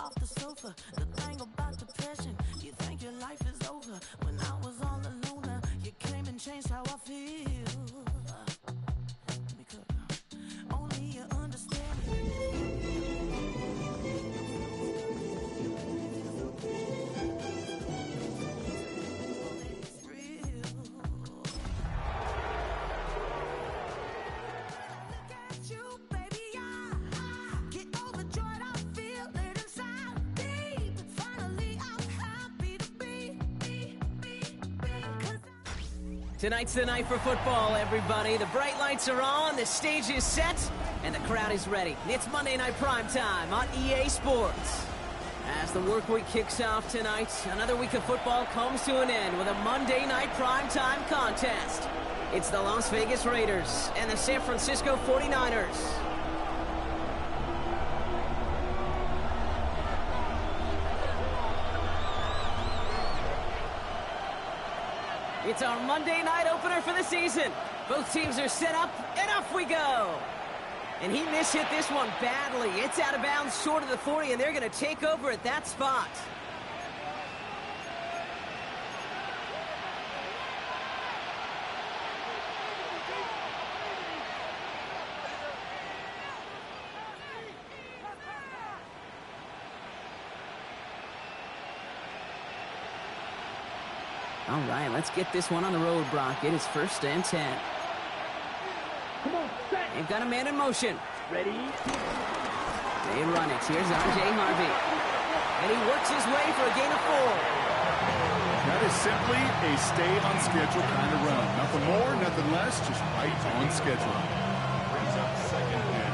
off the sofa. The thing about depression, you think your life is over. When I was all alone, you came and changed how I feel. Let me cook. Only you understand. It's real. Look at you, baby. I get overjoyed. I feel it inside deep. Finally, I'm happy to be. Tonight's the night for football, everybody. The bright lights are on, the stage is set, and the crowd is ready. It's Monday Night Primetime on EA Sports. As the work week kicks off tonight, another week of football comes to an end with a Monday Night Primetime contest. It's the Las Vegas Raiders and the San Francisco 49ers. It's our Monday night opener for the season. Both teams are set up, and off we go. And he mishit this one badly. It's out of bounds short of the 40, and they're going to take over at that spot. All right, let's get this one on the road, Brock. It is 1st and 10. Come on, set. They've got a man in motion. Ready? They run it. Here's R.J. Harvey. And he works his way for a gain of 4. That is simply a stay on schedule kind of run. Nothing more, nothing less, just right on schedule. Brings up 2nd and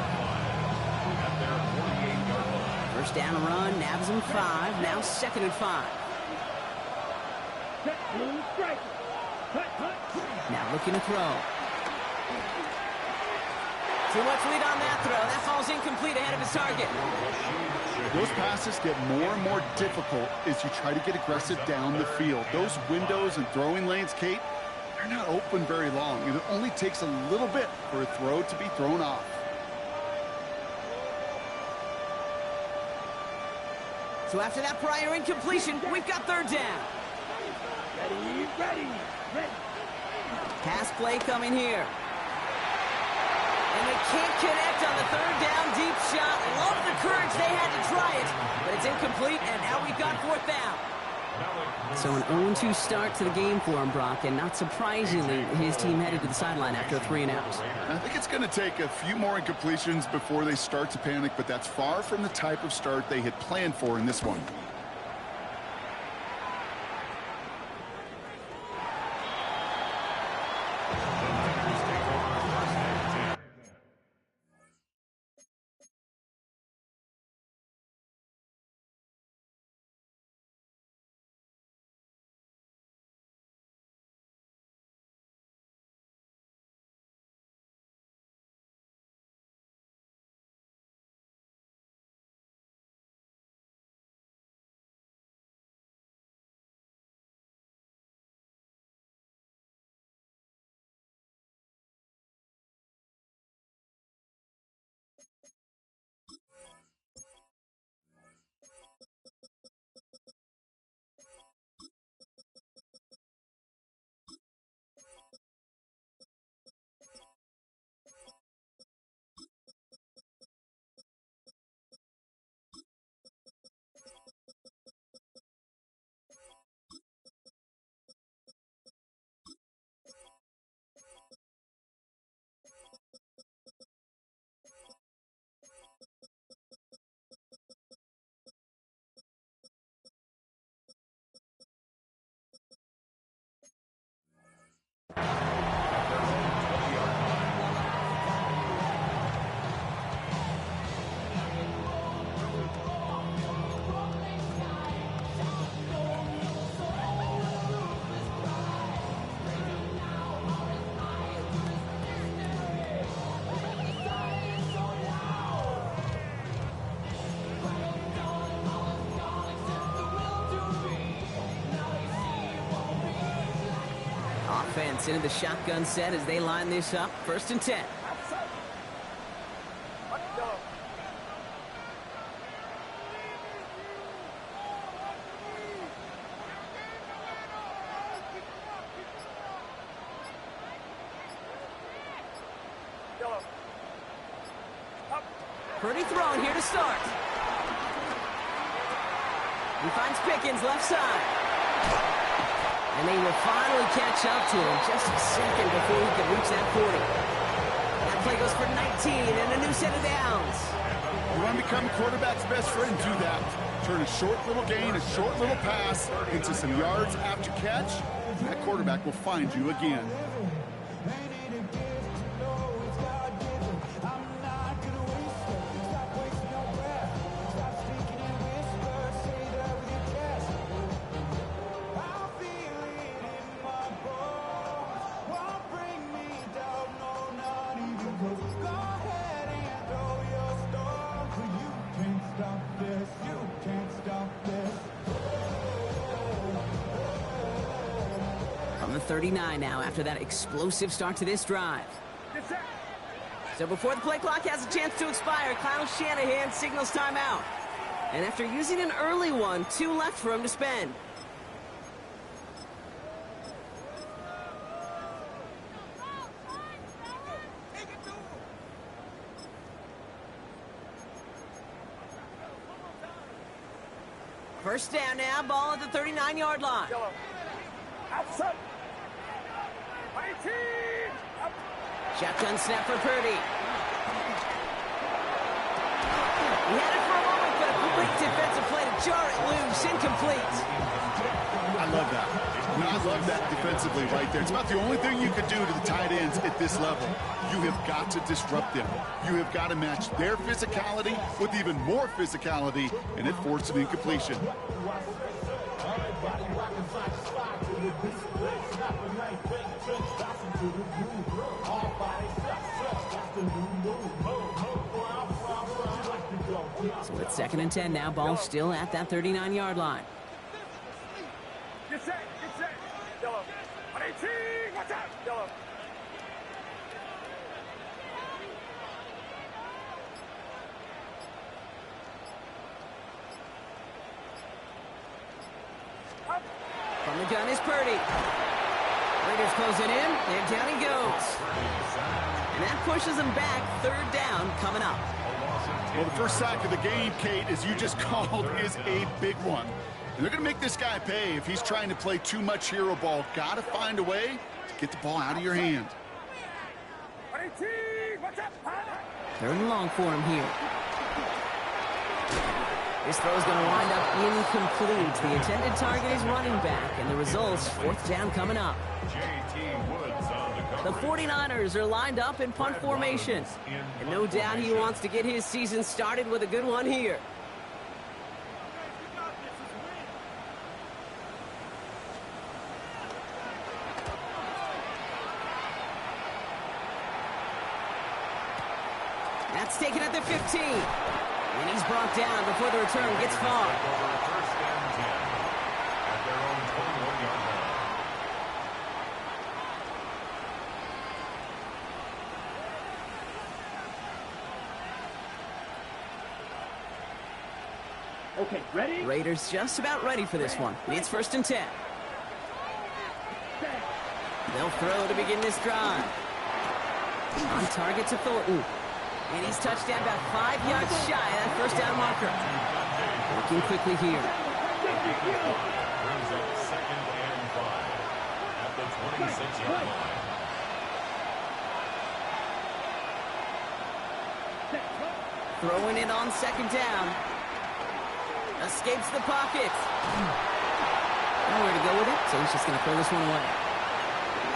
5 at their 48-yard line. First down run, nabs him 5. Now 2nd and 5. Set, blue, strike. Cut, cut. Now looking to throw. Too much lead on that throw. That falls incomplete ahead of his target. Those passes get more and more difficult as you try to get aggressive down the field. Those windows and throwing lanes, Kate, they're not open very long. It only takes a little bit for a throw to be thrown off. So after that prior incompletion, we've got 3rd down. Ready, ready, ready. Pass play coming here. And they can't connect on the 3rd down deep shot. Love the courage they had to try it, but it's incomplete, and now we've got 4th down. So an 0-2 start to the game for him, Brock, and not surprisingly, his team headed to the sideline after a 3-and-out. I think it's going to take a few more incompletions before they start to panic, but that's far from the type of start they had planned for in this one. Offense into the shotgun set as they line this up. 1st and 10. Purdy throwing here to start. He finds Pickens left side. And they will finally catch up to him just a second before he can reach that 40. That play goes for 19 and a new set of downs. You want to become quarterback's best friend, do that. Turn a short little gain, a short little pass into some yards after catch. And that quarterback will find you again. From the 39 now after that explosive start to this drive. So before the play clock has a chance to expire, Kyle Shanahan signals timeout. And after using an early one, 2 left for him to spend. First down now, ball at the 39-yard line. Outside. 19. Shotgun snap for Purdy. He had it for a moment, but a great defensive play to jar it loose. Incomplete. I love that. I mean, I love that defensively right there. It's about the only thing you can do to the tight ends at this level. You have got to disrupt them. You have got to match their physicality with even more physicality, and it forced an incompletion. So it's 2nd and 10 now. Ball still at that 39-yard line. Get set. Get set. Yellow. 18. Watch out. Yellow. From the gun is Purdy. Raiders close it in, and down he goes. And that pushes him back. 3rd down coming up. Well, the first sack of the game, Kate, as you just called, is a big one. And they're going to make this guy pay if he's trying to play too much hero ball. Got to find a way to get the ball out of your hand. 18. Watch out. 3rd and long for him here. This throw is going to wind up incomplete. The intended target is running back, and the result's 4th down coming up. The 49ers are lined up in punt formation, and no doubt he wants to get his season started with a good one here. That's taken at the 15. And he's brought down before the return gets far. First and 10 at their own 21-yard line. Okay, ready? Raiders just about ready for this one. It's 1st and 10. They'll throw to begin this drive. On target to Thornton. And he's touched down about 5 yards shy of that 1st down marker. Working quickly here. Brings up 2nd and 5 at the 26-yard line. Throwing it on 2nd down. Escapes the pocket. Nowhere to go with it, so he's just going to throw this one away.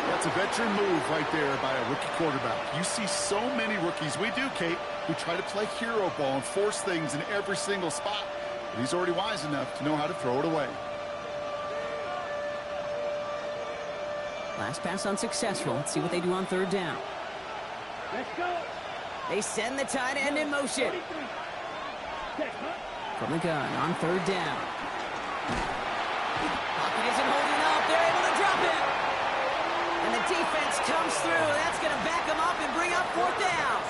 That's a veteran move right there by a rookie quarterback. You see so many rookies, we do, Kate, who try to play hero ball and force things in every single spot. But he's already wise enough to know how to throw it away. Last pass unsuccessful. Let's see what they do on 3rd down. Let's go. They send the tight end in motion. From the gun on 3rd down. Pocket isn't holding up. They're able to drop it. And the defense comes through. That's going to back them up and bring up 4th down.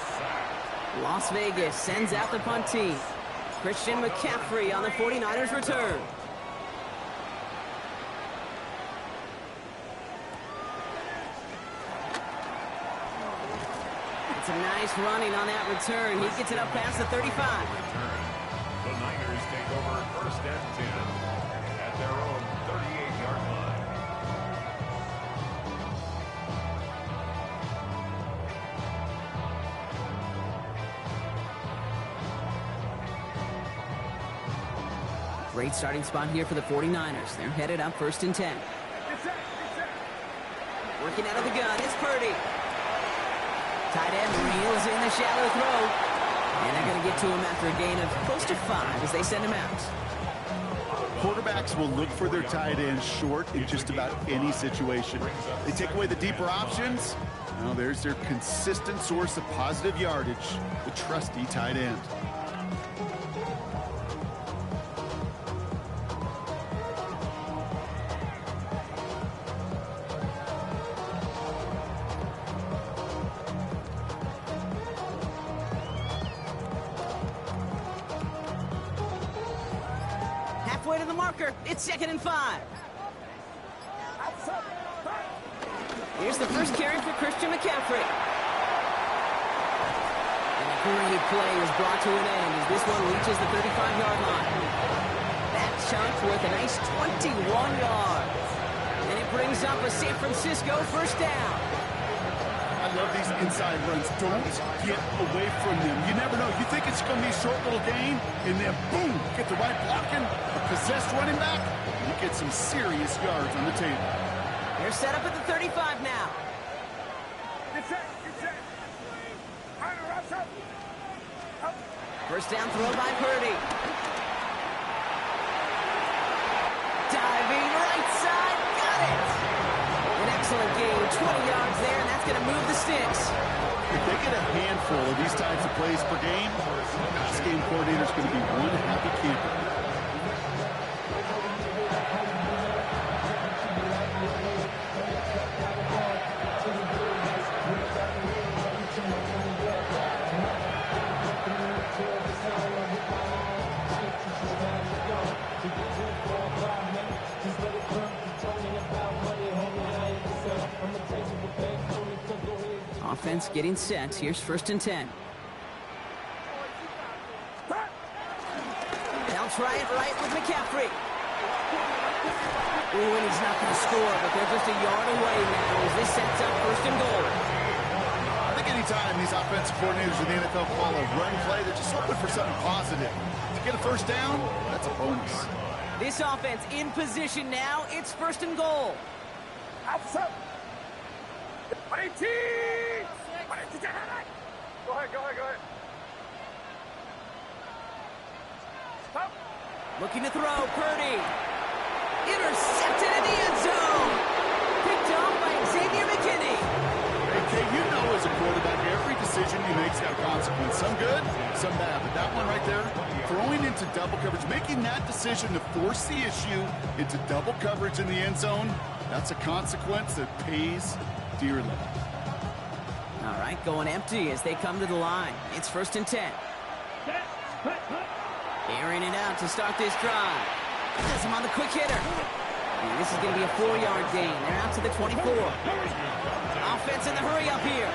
Las Vegas sends out the punt team. Christian McCaffrey on the 49ers return. It's some nice running on that return. He gets it up past the 35. The Niners take over first and 10 at their own 38-yard line. Great starting spot here for the 49ers. They're headed up first and 10. Working out of the gun, it's Purdy. Tight end reels in the shallow throw. And they're going to get to him after a gain of close to 5 as they send him out. Quarterbacks will look for their tight end short in just about any situation. They take away the deeper options. Now there's their consistent source of positive yardage, the trusty tight end. Halfway to the marker. It's 2nd and 5. Here's the first carry for Christian McCaffrey. And a great play is brought to an end as this one reaches the 35-yard line. That chunk worth a nice 21 yards. And it brings up a San Francisco first down. I love these inside runs. Don't get away from them. You never know. You think it's going to be a short little gain, and then boom, get the right blocking, a possessed running back, and you get some serious yards on the table. They're set up at the 35 now. Get set. First down throw by Purdy. Diving right side, got it! An excellent gain, 20 yards there, and that's going to move the sticks. If they get a handful of these types of plays per game, this game coordinator is going to be one happy camper. Offense getting set. Here's 1st and 10. They'll try it right with McCaffrey. Ooh, and he's not going to score, but they're just a yard away now as this sets up 1st and goal. I think anytime these offensive coordinators in the NFL call a run play, they're just hoping for something positive. To get a first down, that's a bonus. This offense in position now. It's 1st and goal. Outside. 18! Go ahead. Stop. Looking to throw, Purdy. Intercepted in the end zone. Picked off by Xavier McKinney. Okay, you know as a quarterback, every decision you make's got a consequence. Some good, some bad. But that one right there, throwing into double coverage, making that decision to force the issue into double coverage in the end zone, that's a consequence that pays dearly. All right, going empty as they come to the line. It's 1st and 10. Airing it out to start this drive. Has him on the quick hitter. And this is going to be a 4-yard gain. They're out to the 24. Offense in the hurry up here.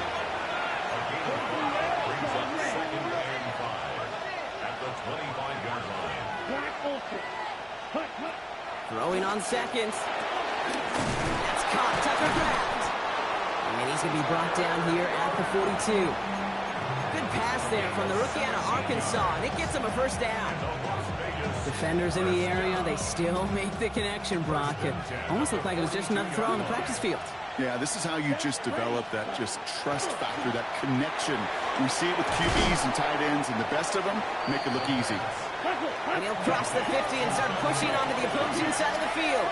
Brings up 2nd and 5 at the 25-yard line. Throwing on seconds. That's caught. Tucker Kraft. And he's going to be brought down here at the 42. Good pass there from the rookie out of Arkansas, and it gets him a first down. Defenders in the area, they still make the connection, Brock. It almost looked like it was just another throw on the practice field. Yeah, this is how you just develop that just trust factor, that connection. We see it with QBs and tight ends, and the best of them make it look easy. And he'll cross the 50 and start pushing onto the opposing side of the field.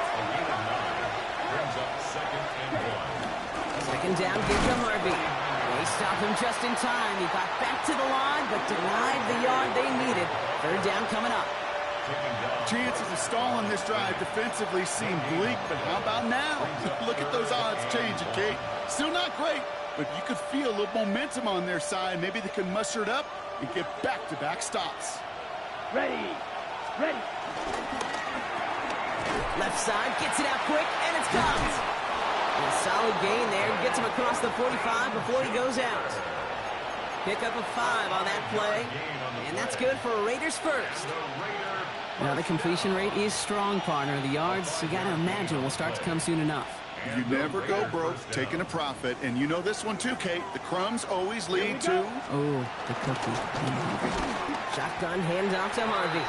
Brings up 2nd and 1. Second down, give to Harvey. They stopped him just in time. He got back to the line, but denied the yard they needed. 3rd down coming up. Chances of stalling this drive defensively seem bleak, but how about now? Look at those odds changing, Kate. Still not great, but you could feel a little momentum on their side. Maybe they can muster it up and get back-to-back stops. Ready. Left side, gets it out quick, and it's caught. A solid gain there. Gets him across the 45 before he goes out. Pick up a 5 on that play, and that's good for a Raiders first. Now, the completion rate is strong, partner. The yards, you got to imagine, will start to come soon enough. You never go broke taking a profit, and you know this one too, Kate. The crumbs always lead to... Oh, the cookie. Shotgun handoff to Harvey.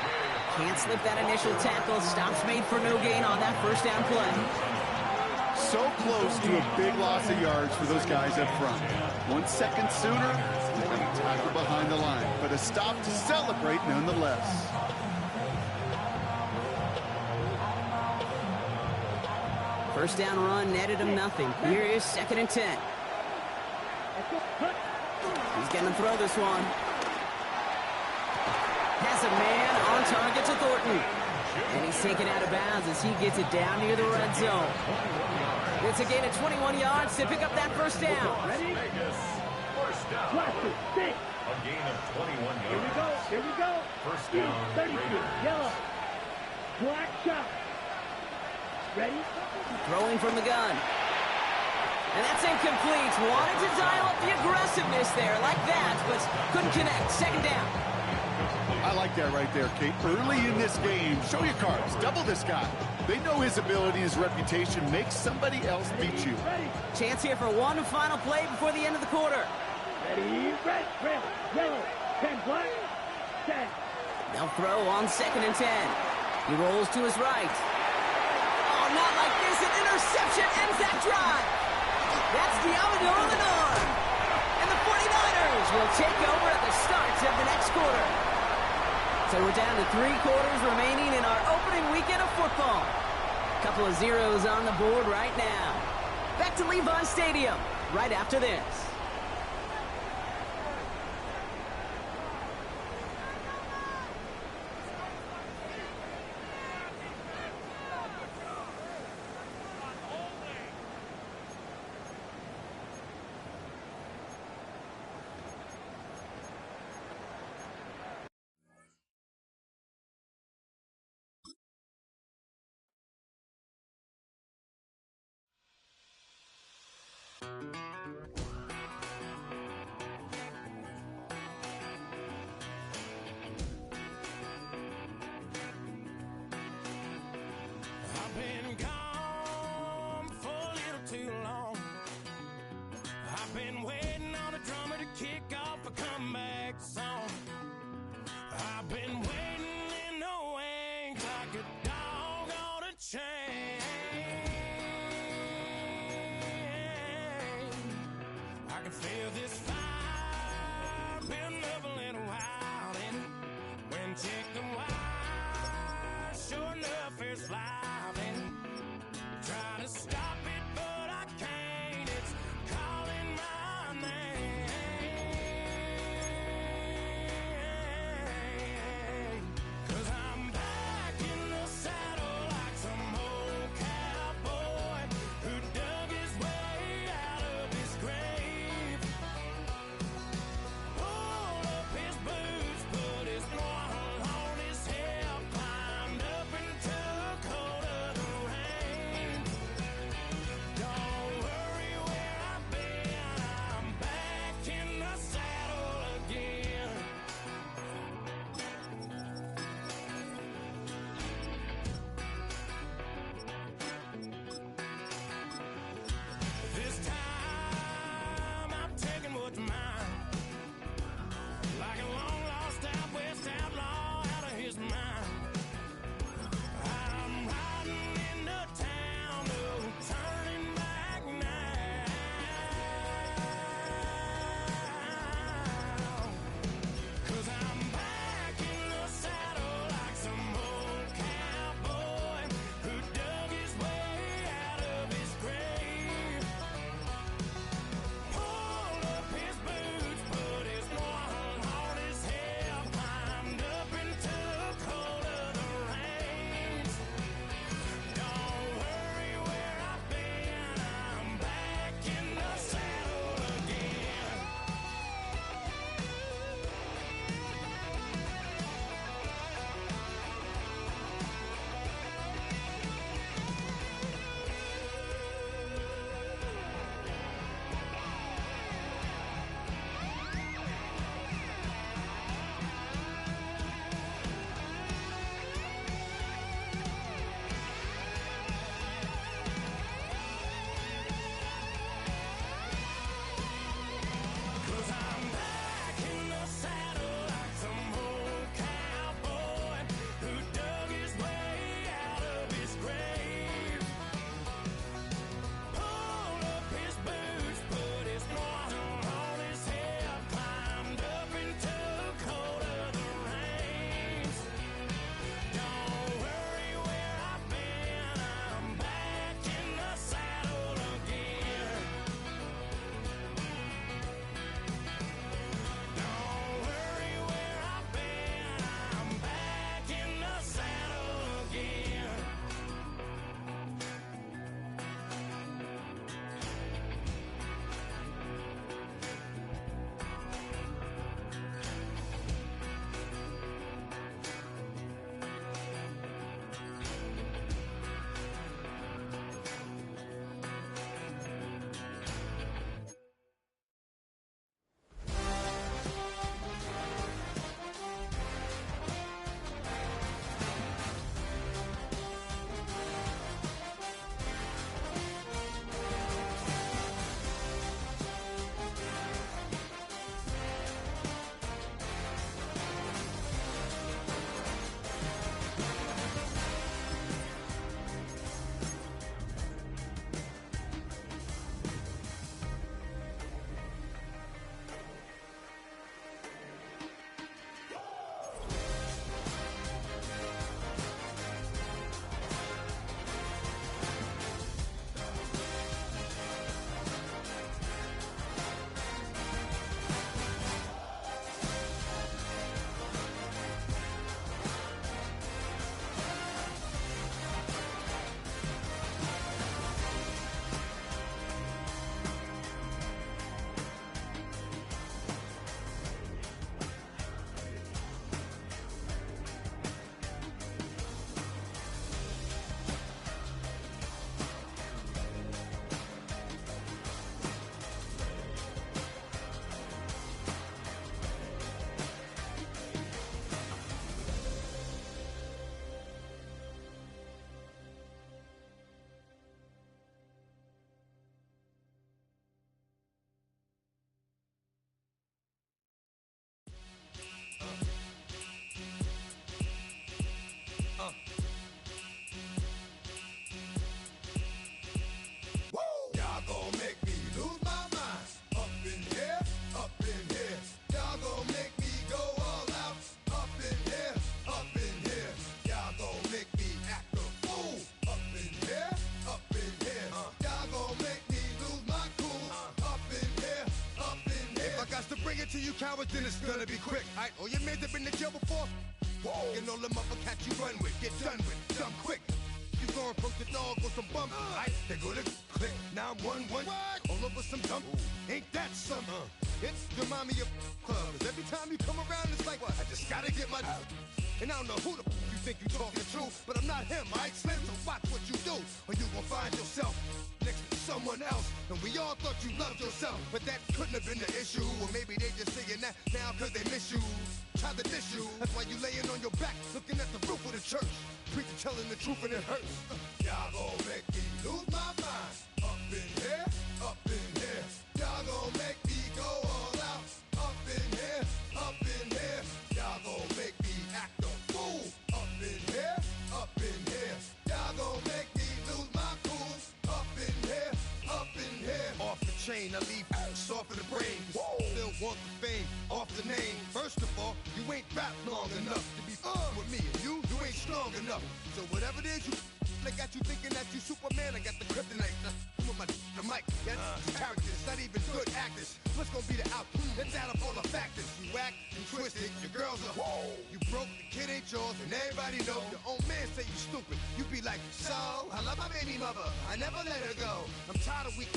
Can't slip that initial tackle. Stops made for no gain on that first down play. So close to a big loss of yards for those guys up front. 1 second sooner, they're going to tackle behind the line. But a stop to celebrate nonetheless. First down run netted him nothing. Here is 2nd and 10. He's going to throw this one. Has a man on target to Thornton. And he's taken out of bounds as he gets it down near the red zone. It's a gain of 21 yards to pick up that first down. Ready? First down. Six. A gain of 21 yards. Here we go. First down. 32. Raiders. Yellow. Black shot. Ready? Throwing from the gun. And that's incomplete. Wanted to dial up the aggressiveness there like that, but couldn't connect. 2nd down. I like that right there, Kate. Early in this game, show your cards. Double this guy. They know his ability, his reputation makes somebody else beat you. Ready? Chance here for one final play before the end of the quarter. Ready? Red. Yellow. 10 black. 10. They'll throw on 2nd and 10. He rolls to his right. Oh, not like this. An interception ends that drive. That's Diamador Lenore. And the 49ers will take over at the start of the next quarter. So we're down to 3 quarters remaining in our opening weekend of football. Couple of zeros on the board right now. Back to Levi Stadium right after this. I've been gone for a little too long. I've been waiting on a drummer to kick off a comeback song. I've been waiting in the wings like a dog on a chain. I can feel this fire building up a little while, and when chicken wire, sure enough, it's fly. Try to stop it, but I can't. It's calling my name. 'Cause I'm back in the saddle like some old cowboy who dug his way out of his grave. Pulled up his boots, put his noir on his head, climbed up and took hold of the reins. cowards, then it's gonna be quick. All right, all your men have been to jail before? Whoa. And all the motherfuckers you run with, get done with, dumb quick. You going approach the dog with some bump, right? They go to click, 911, all over some dump. Ain't that something? It's remind me of clubs. Every time you come around, it's like, I just gotta get my... And I don't know who the you think you talking to, but I'm not him, right? Slim, so watch what you do, or you gon' find yourself next to someone else. And we all thought you loved yourself, but that couldn't have been the issue. Or maybe they just saying that now cause they miss you. Try to diss you, that's why you laying on your back, looking at the roof of the church. Preacher telling the truth and it hurts. Y'all gon' make me lose my mind. Up in here, up in here. Y'all gon' make me go all out. Up in here, up in here. Y'all gon' make me act a fool. Up in here, up in here. Y'all gon' make me lose my cool. Up in here, up in here. Off the chain, I leave soft in the brain. Still want the fame, off the name. First of all, you ain't rap long enough to be with me. And you ain't strong enough. So whatever it is you I got you thinking that you Superman, I got the kryptonite. Come with the mic, that's characters, not even good actors. What's gonna be the outcome? Let's add up all the factors. You whack, you twisted, your girls are you broke, the kid ain't yours, and everybody know. Your own man say you stupid. You be like, so, I love my baby mother, I never let her go. I'm tired of weak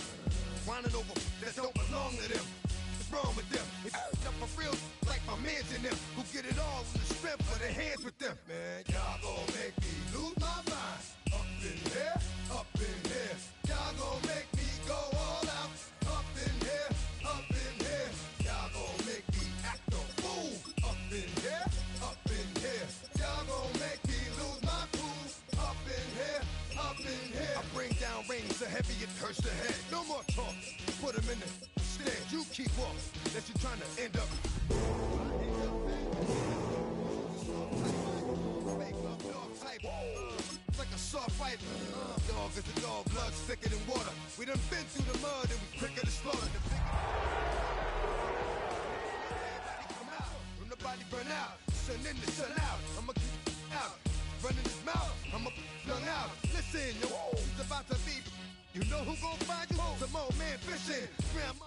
whining over that don't belong to them. What's wrong with them? If up for real, like my mans in them, who get it all in the strength of their hands with them. Man, y'all gon' make me lose my mind. Up in here, up in here. Y'all gon' make me go all out. Up in here, up in here. Y'all gon' make me act a fool. Up in here, up in here. Y'all gon' make me lose my cool. Up in here, up in here. I bring down rain so heavy it hurts the head. No more talk, put them in the stand. You keep walking, that you trying to end up. It's like a soft fight. Dog is a dog, blood thicker than water. We done been through the mud and we quicker to slaughter. Everybody come out, when the body burn out. Sun in the sun out, I'ma keep out. Running his mouth, I'ma flung out. Listen, yo, it's about to be. You know who gon' find you? Some old man fishing. Grandma.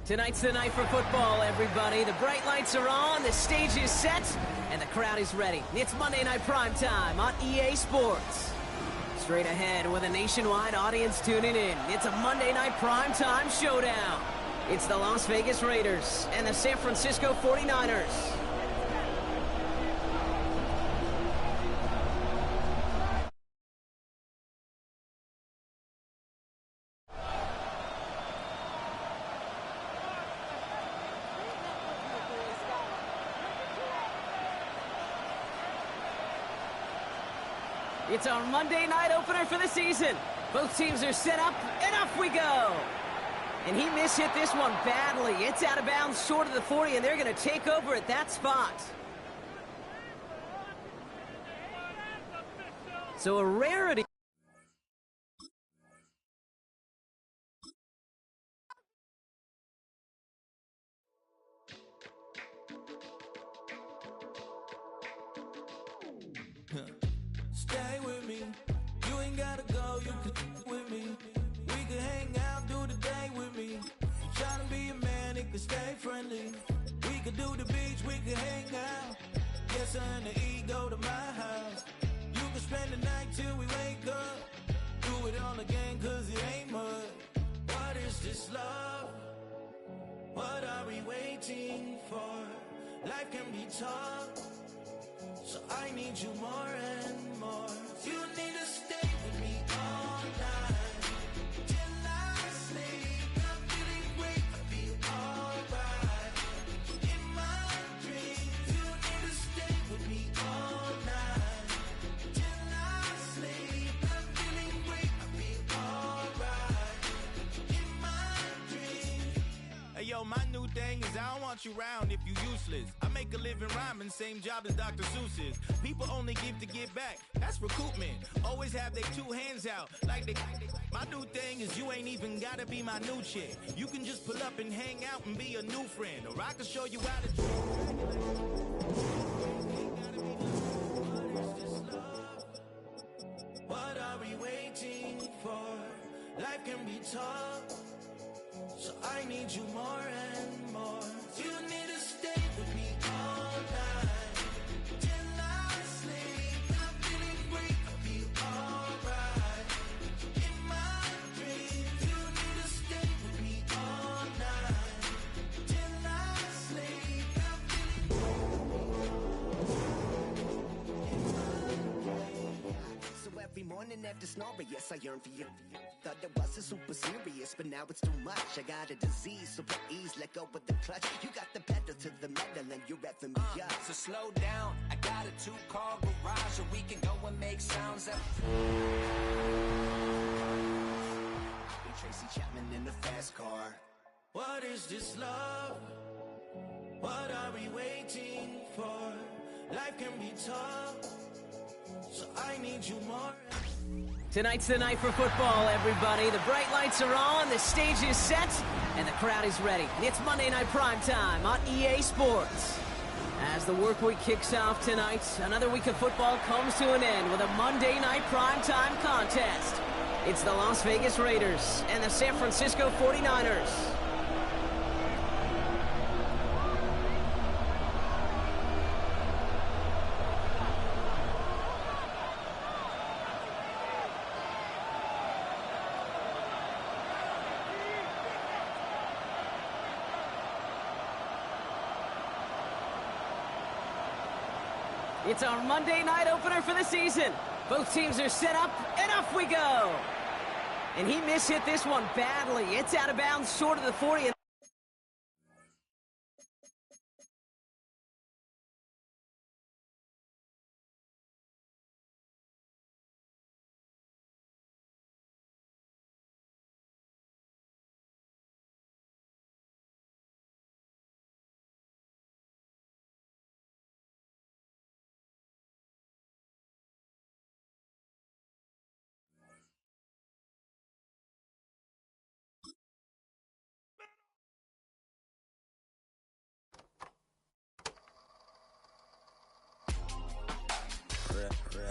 Tonight's the night for football, everybody. The bright lights are on, the stage is set, and the crowd is ready. It's Monday Night Primetime on EA Sports. Straight ahead with a nationwide audience tuning in. It's a Monday Night Primetime showdown. It's the Las Vegas Raiders and the San Francisco 49ers. It's our Monday night opener for the season. Both teams are set up, and off we go. And he mishit this one badly. It's out of bounds short of the 40, and they're going to take over at that spot. So a rarity. Stay with me. You ain't gotta go, you can with me. We can hang out, do the day with me. You tryna be a man, it can stay friendly. We could do the beach, we can hang out. Yes, her and the E go to my house. You can spend the night till we wake up. Do it all again, cause it ain't mud. What is this love? What are we waiting for? Life can be tough, so I need you more and more. You need to stay with me all night till I sleep. I'm feeling great, I feel alright. In my dreams, you need to stay with me all night till I sleep. I'm feeling great, I feel alright. In my dreams. Hey yo, my new thing is I don't want you round if you useless. I make a living rhyming, same job as Dr. Seuss's. People only give to get back, that's recoupment. Always have their two hands out, like they. My new thing is you ain't even gotta be my new chick. You can just pull up and hang out and be a new friend, or I can show you how to. What are we waiting for? Life can be tough, So I need you more and more. You need to stay with me all night till I sleep. I'm feeling great, I'll be alright. In my dreams, you need to stay with me all night till I sleep. I'm feeling So every morning after snoring, yes, I yearn for you. Thought it wasn't super serious, but now it's too much. I got a disease, so at ease, let go of the clutch. You got the pedal to the metal and you're revving me up. So slow down, I got a 2-car garage, or we can go and make sounds up. Tracy Chapman in the fast car. What is this love? What are we waiting for? Life can be tough, so I need you more. Tonight's the night for football, everybody. The bright lights are on, the stage is set, and the crowd is ready. It's Monday Night Prime Time on EA Sports. As the work week kicks off tonight, another week of football comes to an end with a Monday Night Prime Time contest. It's the Las Vegas Raiders and the San Francisco 49ers. It's our Monday night opener for the season. Both teams are set up, and off we go. And he mishit this one badly. It's out of bounds short of the 40.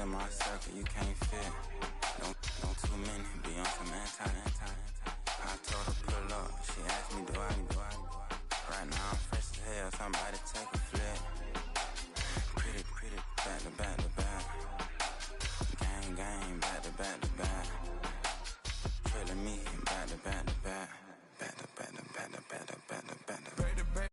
In my circle, you can't fit. Don't too many be on some anti. I told her pull up, she asked me do I. Right now I'm fresh as hell, somebody take a flip. Pretty, back to back to back. Gang, back to back to back. Trailing me, back to back to back. Back to back to back to back to back to back to back.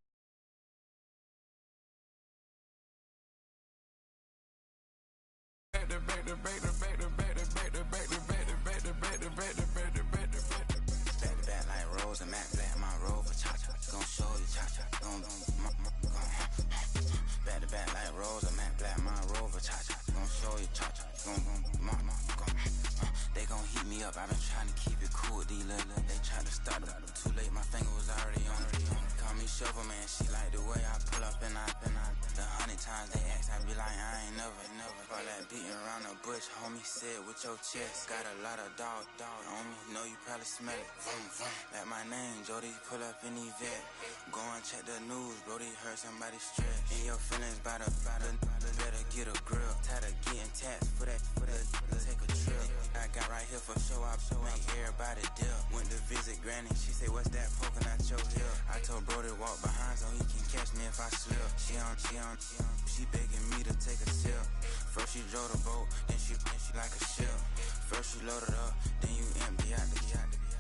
Back like Rose and Matt Black, my Rover, cha-cha, gon' show you, cha-cha, back to back like Rose and Matt Black, my Rover, cha-cha, gon' show you, cha-cha, they gon' heat me up, I been trying to keep it cool, these little, they tried to start it, too late, my finger was already on it, call me Shovel Man, she like the way I pull up and I, the 100 times they ask, I be like, I ain't never, all that beating around the bush, homie said with your chest, got a lot of dog on me, know you probably smell it, like my name, Jody, pull up in the vet, go and check the news, Brody heard somebody stress, in your feelings by the, better get a grill, tired of getting taxed for that, take a trip, I got right here for show up, make everybody dip, went to visit granny, she say what's that poking out your hip, I told Brody walk behind so he can catch me if I slip, she begging me to take a sip, first she drove the boat, then she like a ship, first you load it up, then you empty out the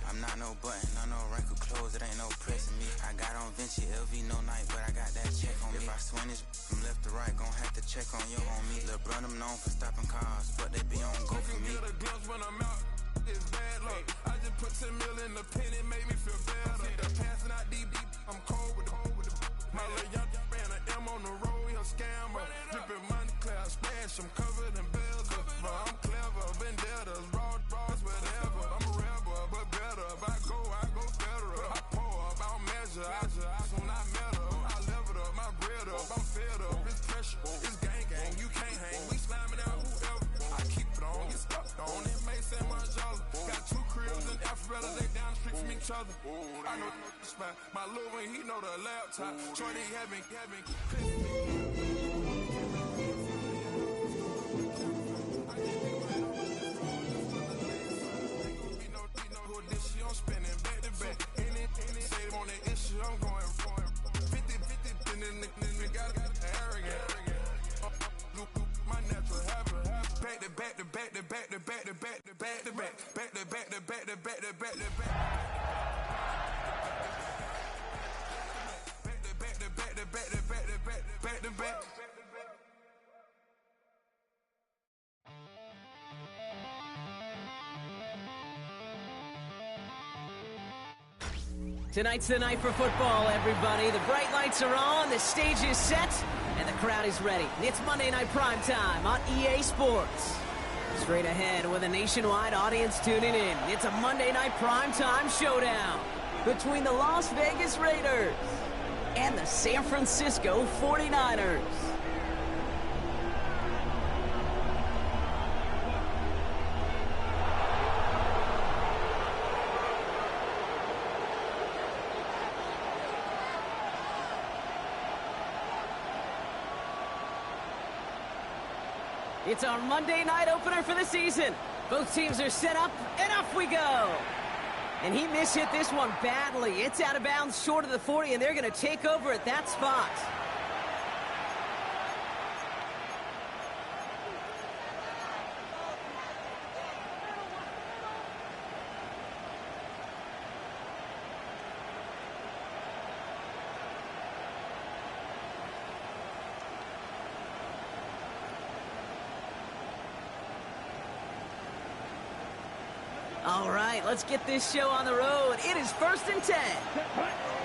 I'm not no button, no wrinkle clothes, it ain't no pressing me. I got on Vinci, LV, no night, but I got that check on me. If I swing this from left to right, gon' have to check on your homie. Lil' brother, I'm known for stopping cars, but they be on go for me. Get a glimpse when I'm out, it's bad luck. I just put 10 mil in the pen, it made me feel better. Passing out deep, I'm cold with the my little young ran an M on the road, he a scammer. Drippin' money, clear, splash, I'm covered in bells. But I'm clever, vendettas, raws, whatever. I'm a rebel, but better. If I go federal. I pour up, I don't measure. I soon I met her. I leveled up, my bread up, I'm fed up. It's pressure, it's gang, you can't hang. We slamming out whoever. I keep it on, get stuck on. It may say much other. Got 2 cribs in Alpharetta, they down the street from each other. I know the spot. My little one, he know the laptop. Shorty having she on spinning back to back. Any say Tonight's the night for football, everybody. The bright lights are on, the stage is set, and the crowd is ready. It's Monday Night Primetime on EA Sports. Straight ahead with a nationwide audience tuning in, it's a Monday Night Primetime showdown between the Las Vegas Raiders and the San Francisco 49ers. It's our Monday night opener for the season. Both teams are set up, and off we go. And he mishit this one badly. It's out of bounds short of the 40, and they're going to take over at that spot. All right, let's get this show on the road. It is 1st and 10.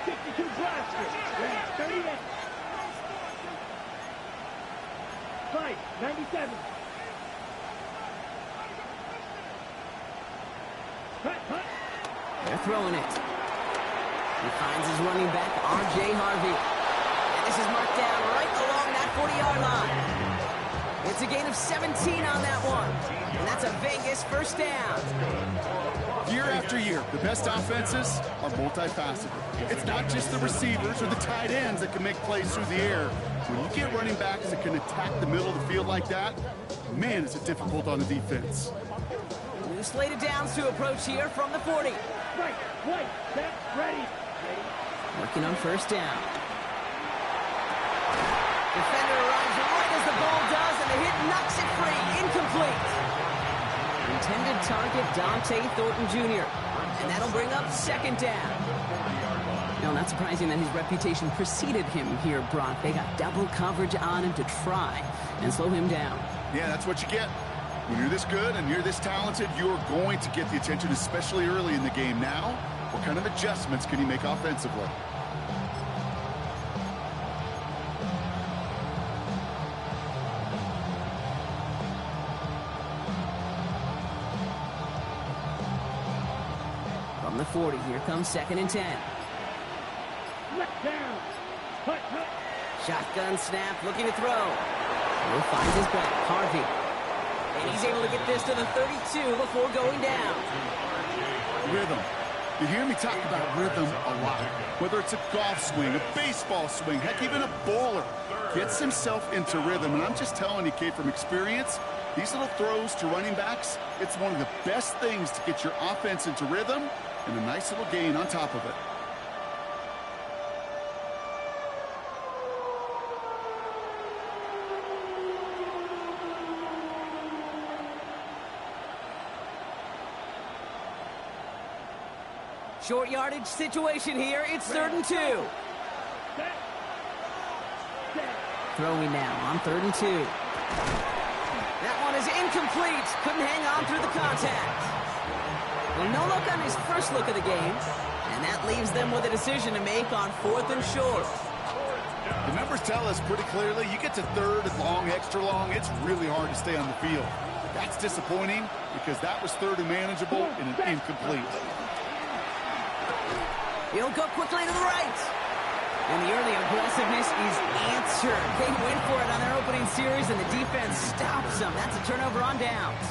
62 blasters. 38. Fight, 97. They're throwing it. He finds his running back, R.J. Harvey. And this is marked down right along that 40-yard line. It's a gain of 17 on that one. And that's a Vegas first down. Year after year, the best offenses are multifaceted. It's not just the receivers or the tight ends that can make plays through the air. When you get running backs that can attack the middle of the field like that, man, is it difficult on the defense. New slated downs to approach here from the 40. Right, set, ready. Working on first down. Defender arrives right as the ball does, and the hit knocks it free. Incomplete. Intended target, Dante Thornton Jr. And that'll bring up second down. No, not surprising that his reputation preceded him here, Brock. They got double coverage on him to try and slow him down. Yeah, that's what you get. When you're this good and you're this talented, you're going to get the attention, especially early in the game. Now, what kind of adjustments can he make offensively? From the 40, here comes 2nd and 10. Down. Shotgun snap, looking to throw. Will finds his back, Harvey. And he's able to get this to the 32 before going down. Rhythm. You hear me talk about rhythm a lot. Whether it's a golf swing, a baseball swing, heck, even a bowler. Gets himself into rhythm. And I'm just telling you, kid, from experience, these little throws to running backs, it's one of the best things to get your offense into rhythm and a nice little gain on top of it. Short yardage situation here. It's 3rd and 2. Throwing now on 3rd and 2. That one is incomplete. Couldn't hang on through the contact. Well, no luck on his first look of the game. And that leaves them with a decision to make on 4th and short. The numbers tell us pretty clearly, you get to 3rd and long, extra long, it's really hard to stay on the field. That's disappointing because that was 3rd and manageable and an incomplete. He'll go quickly to the right. And the early aggressiveness is answered. They went for it on their opening series, and the defense stops them. That's a turnover on downs.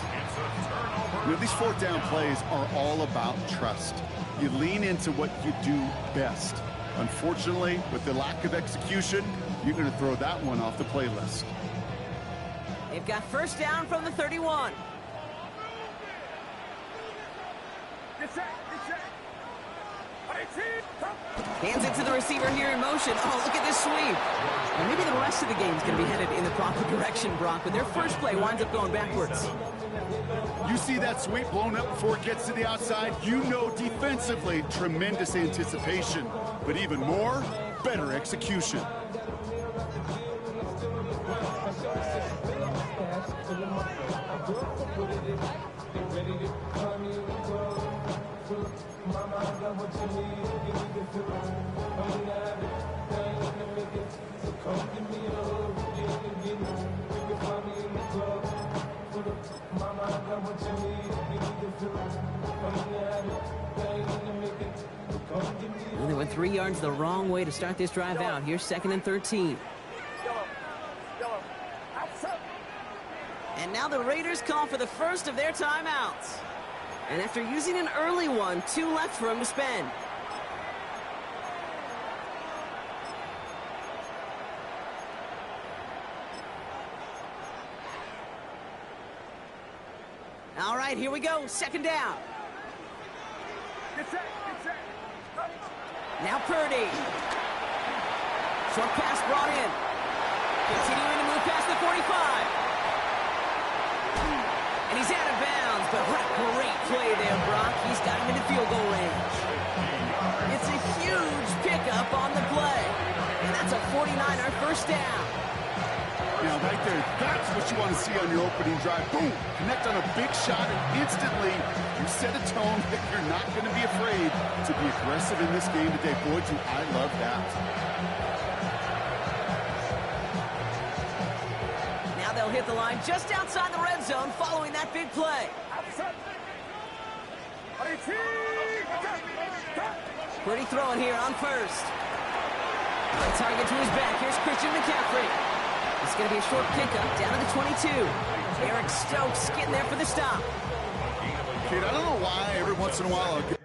You know, these 4th down plays are all about trust. You lean into what you do best. Unfortunately, with the lack of execution, you're going to throw that one off the playlist. They've got first down from the 31. Get set. Hands it to the receiver here in motion. Oh, look at this sweep. And maybe the rest of the game is going to be headed in the proper direction, Brock, but their first play winds up going backwards. You see that sweep blown up before it gets to the outside, you know defensively, tremendous anticipation. But even more, better execution. Well, they went 3 yards the wrong way to start this drive out. Here's 2nd and 13. And now the Raiders call for the first of their timeouts. And after using an early one, 2 left for him to spend. All right, here we go. 2nd down. Now Purdy. Short pass brought in. Continuing to move past the 45. And he's out of bounds, but what a great play there, Brock. He's got him into field goal range. It's a huge pickup on the play. And that's a 49er first down. Now, right there, that's what you want to see on your opening drive. Boom! Connect on a big shot, and instantly you set a tone that you're not going to be afraid to be aggressive in this game today. Boy, do I love that. Now they'll hit the line just outside the red zone following that big play. Purdy throwing here on first. The target to his back. Here's Christian McCaffrey. It's going to be a short pickup down to the 22. Eric Stokes getting there for the stop. Kid, I don't know why every once in a while I'll get...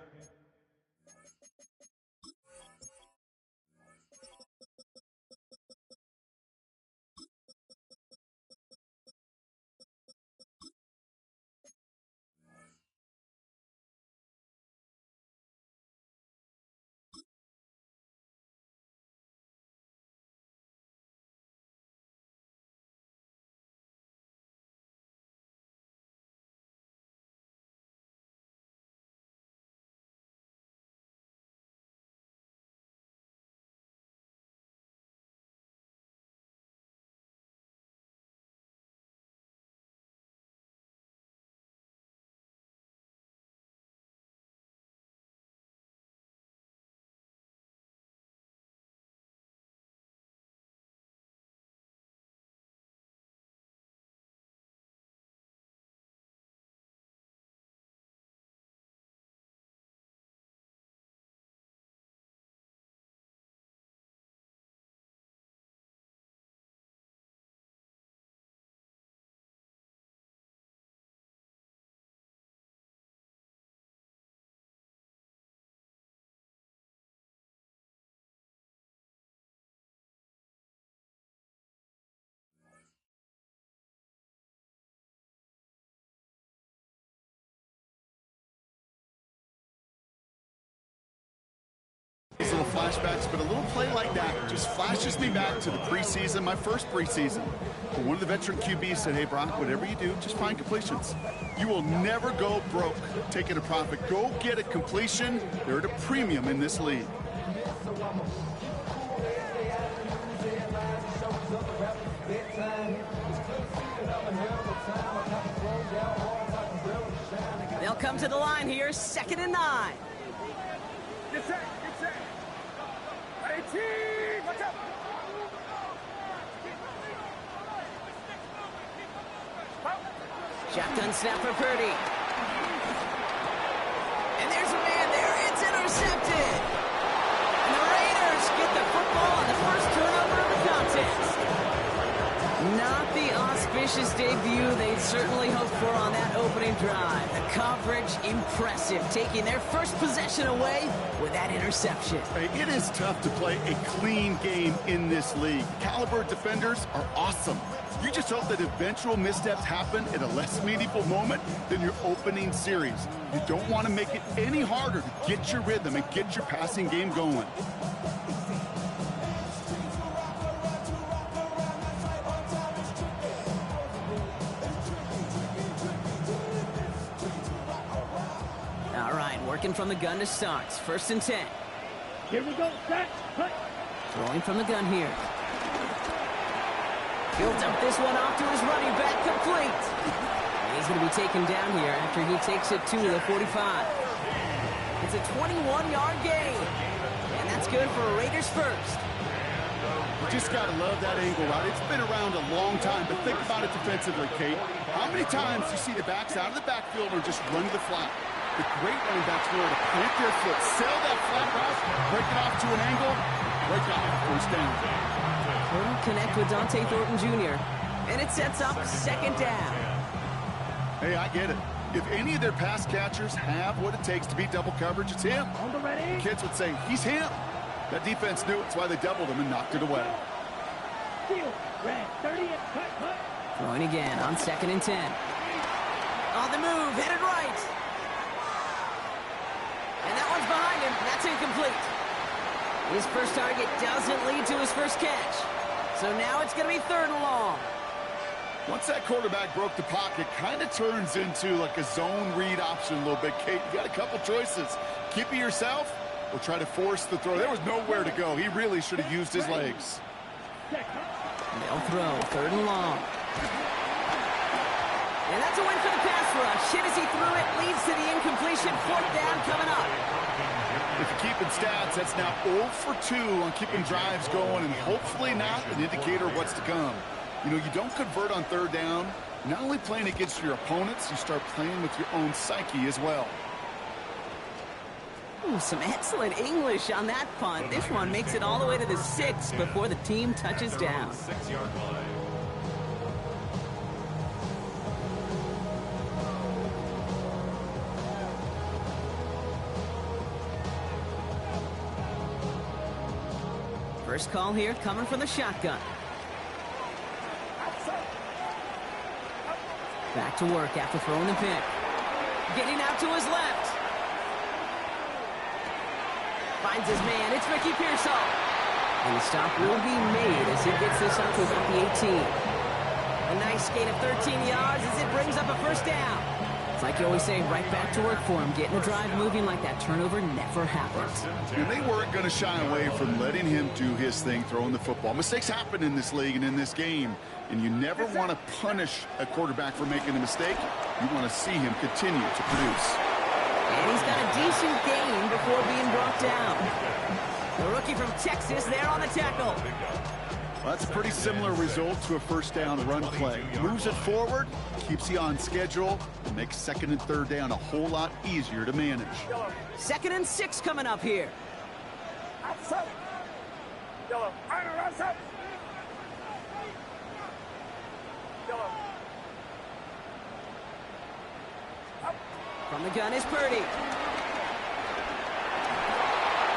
These little flashbacks, but a little play like that just flashes me back to the preseason, my first preseason. But one of the veteran QBs said, hey, Brock, whatever you do, just find completions. You will never go broke taking a profit. Go get a completion. They're at a premium in this league. They'll come to the line here, 2nd and 9. Get set, get set. 18, watch out. Shotgun snap for Purdy. And there's a man there. It's intercepted. And the Raiders get the football on the first turnover of the contest. Not the auspicious debut they'd certainly hoped for on that opening scoring drive. The coverage, impressive. Taking their first possession away with that interception. Hey, it is tough to play a clean game in this league. Caliber defenders are awesome. You just hope that eventual missteps happen in a less meaningful moment than your opening series. You don't want to make it any harder to get your rhythm and get your passing game going. All right, working from the gun to start. 1st and 10. Here we go. Set. Cut. Throwing from the gun here. He'll dump this one off to his running back, complete. He's going to be taken down here after he takes it to the 45. It's a 21-yard gain, and that's good for a Raiders first. You just got to love that angle route. It's been around a long time, but think about it defensively, Kate. How many times do you see the backs out of the backfield or just run to the flat? The great running backs know to plant their foot, sail that flat route, break it off to an angle, break off, 1st down. Couldn't connect with Dante Thornton Jr., and it sets up 2nd down. Hey, I get it. If any of their pass catchers have what it takes to beat double coverage, it's him. On the ready. Kids would say, he's him. That defense knew it. That's why they doubled him and knocked it away. Steal. Red. 30. Cut. Throwing again on 2nd and 10. On the move, headed right. And that one's behind him. That's incomplete. His first target doesn't lead to his first catch. So now it's going to be 3rd and long. Once that quarterback broke the pocket, kind of turns into like a zone read option a little bit. Kate, you got a couple choices. Keep it yourself or try to force the throw. There was nowhere to go. He really should have used his legs. They'll throw 3rd and long. And that's a win for the pass rush. Hit as he threw it, leads to the incompletion. 4th down coming up. If you're keeping stats, that's now 0 for 2 on keeping drives going and hopefully not an indicator of what's to come. You know, you don't convert on 3rd down. You're not only playing against your opponents, you start playing with your own psyche as well. Ooh, some excellent English on that punt. This one makes it all the way to the 6 before the team touches down. 6-yard line. First call here coming from the shotgun. Back to work after throwing the pick. Getting out to his left. Finds his man. It's Ricky Pearsall. And the stop will be made as he gets this up to about the 18. A nice gain of 13 yards as it brings up a 1st down. It's like you always say, right back to work for him. Getting the drive moving like that turnover never happened. And they weren't going to shy away from letting him do his thing, throwing the football. Mistakes happen in this league and in this game. And you never want to punish a quarterback for making a mistake. You want to see him continue to produce. And he's got a decent gain before being brought down. The rookie from Texas there on the tackle. Well, that's a pretty similar result to a 1st down run play. Moves it forward, keeps you on schedule, and makes 2nd and 3rd down a whole lot easier to manage. 2nd and 6 coming up here. Outside. Yellow. Outside. Yellow. From the gun is Purdy.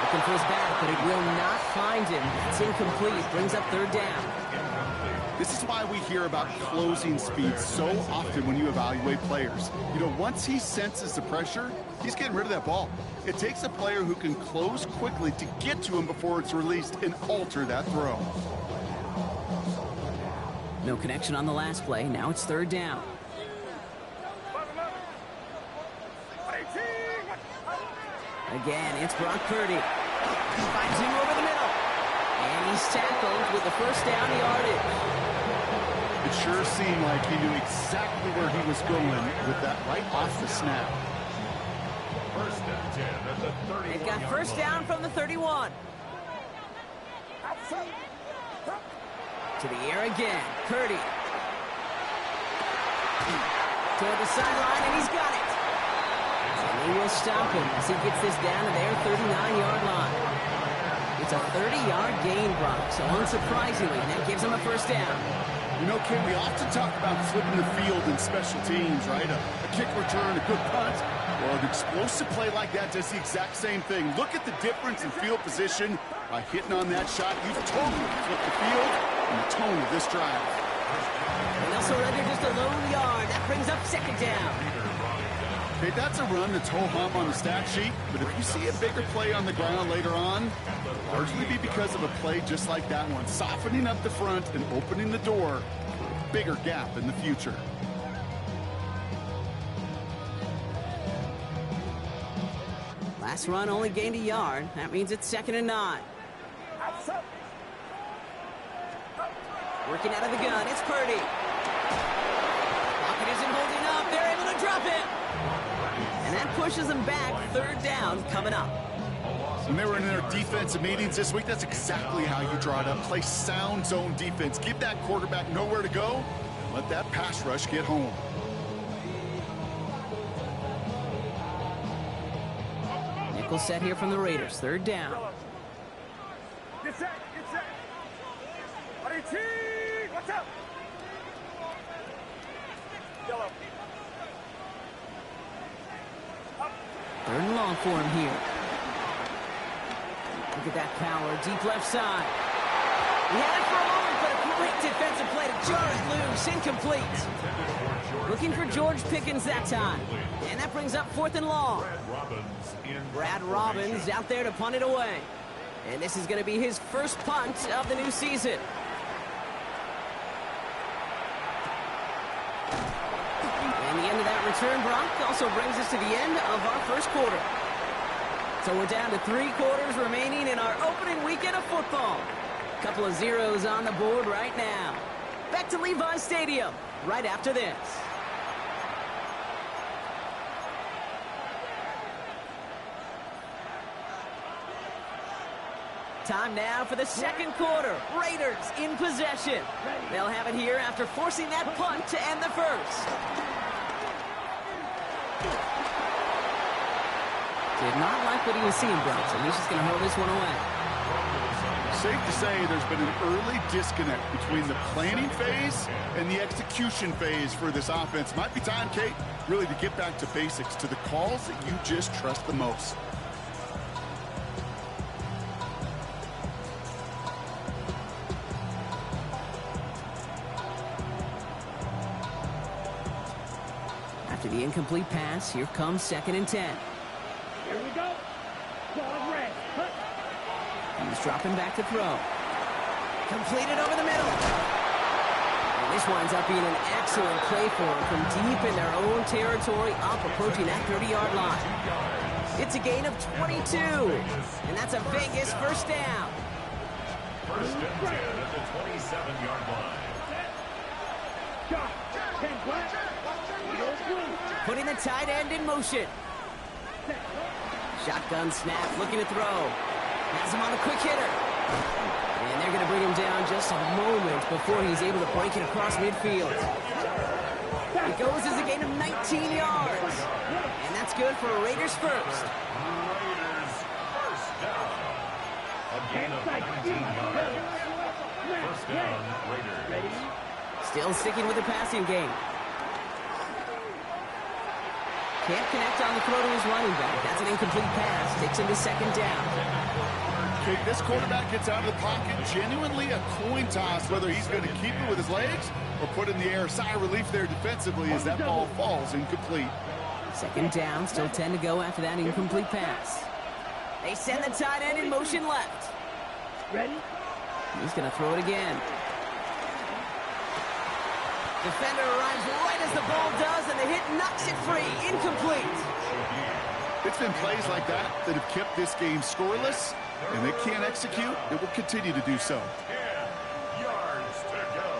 Looking for his back, but it will not find him. It's incomplete. Brings up 3rd down. This is why we hear about closing speed so often when you evaluate players. You know, once he senses the pressure, he's getting rid of that ball. It takes a player who can close quickly to get to him before it's released and alter that throw. No connection on the last play. Now it's 3rd down. Again, it's Brock Purdy. Finds him over the middle. And he's tackled with the 1st down yardage. It sure seemed like he knew exactly where he was going with that right off the snap. 1st and 10 at the 31. They've got 1st down from the 31. To the air again. Purdy. Toward the sideline, and he's got it. And he will stop him as he gets this down to their 39-yard line. It's a 30-yard gain, Brock, so unsurprisingly, that gives him a 1st down. You know, Ken, we often talk about flipping the field in special teams, right? A kick return, a good punt. Well, an explosive play like that does the exact same thing. Look at the difference in field position. By hitting on that shot, you've totally flipped the field and the tone of this drive. And they'll surrender just a lone yard. That brings up second down. Okay, that's a run that's ho-hum on the stat sheet, but if you see a bigger play on the ground later on, it'll largely be because of a play just like that one, softening up the front and opening the door for a bigger gap in the future. Last run only gained a yard. That means it's 2nd and 9. Working out of the gun, it's Purdy. Pocket isn't holding up. They're able to drop it. And that pushes them back. 3rd down coming up. When they were in their defensive meetings this week, that's exactly how you draw it up. Play sound zone defense. Give that quarterback nowhere to go. And let that pass rush get home. Nickel set here from the Raiders. 3rd down. Get set, get set. 18, watch out. Yellow. 3rd and long for him here. Look at that power. Deep left side. He had it for a moment, but a great defensive play to jar it loose. Incomplete. Looking for George Pickens that time. And that brings up 4th and long. Brad Robbins out there to punt it away. And this is going to be his first punt of the new season. And the end of that return, Brock, also brings us to the end of our first quarter. So we're down to 3 quarters remaining in our opening weekend of football. Couple of zeros on the board right now. Back to Levi's Stadium right after this. Time now for the second quarter. Raiders in possession. They'll have it here after forcing that punt to end the first. Did not like what he was seeing, Bronson. He's just going to hold this one away. Safe to say there's been an early disconnect between the planning phase and the execution phase for this offense. Might be time, Kate, really to get back to basics, to the calls that you just trust the most. After the incomplete pass, here comes 2nd and 10. Here we go. Ball red. He's dropping back to throw. Completed over the middle. And this winds up being an excellent play for him from deep in their own territory, up approaching that 30-yard line. It's a gain of 22, and that's a Vegas first down. 1st and 10 at the 27-yard line. Putting the tight end in motion. Shotgun snap, looking to throw. Has him on a quick hitter. And they're going to bring him down just a moment before he's able to break it across midfield. It goes as a gain of 19 yards. And that's good for a Raiders first. Raiders first down. A gain of 19 yards. First down, Raiders. Still sticking with the passing game. Can't connect on the throw to his running back. That's an incomplete pass. Takes him to 2nd down. Okay, this quarterback gets out of the pocket. Genuinely a coin toss whether he's going to keep it with his legs or put in the air. Sigh of relief there defensively as that ball falls incomplete. 2nd down, still 10 to go after that incomplete pass. They send the tight end in motion left. Ready? He's going to throw it again. Defender arrives right as the ball does, and the hit knocks it free. Incomplete. It's been plays like that that have kept this game scoreless, and they can't execute. It will continue to do so. 10 yards to go.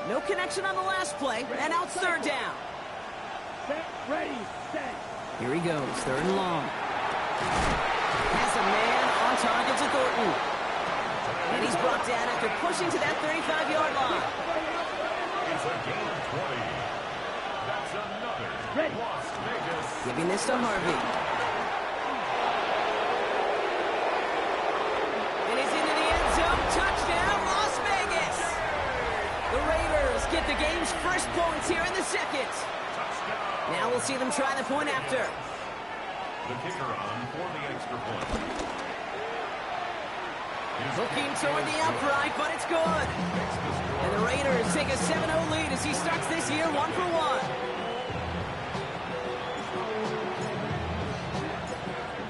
No connection on the last play, and now it's 3rd down. Set, ready, set. Here he goes, 3rd and long. Has a man on target to Thornton. And he's brought down after pushing to that 35-yard line. It's a gain of 20. That's another Las Vegas. Giving this to Harvey. And he's into the end zone. Touchdown, Las Vegas. First points here in the second. Now we'll see them try the point after. The kicker on for the extra point. Looking toward the upright, but it's good. And the Raiders take a 7-0 lead as he starts this year 1-for-1.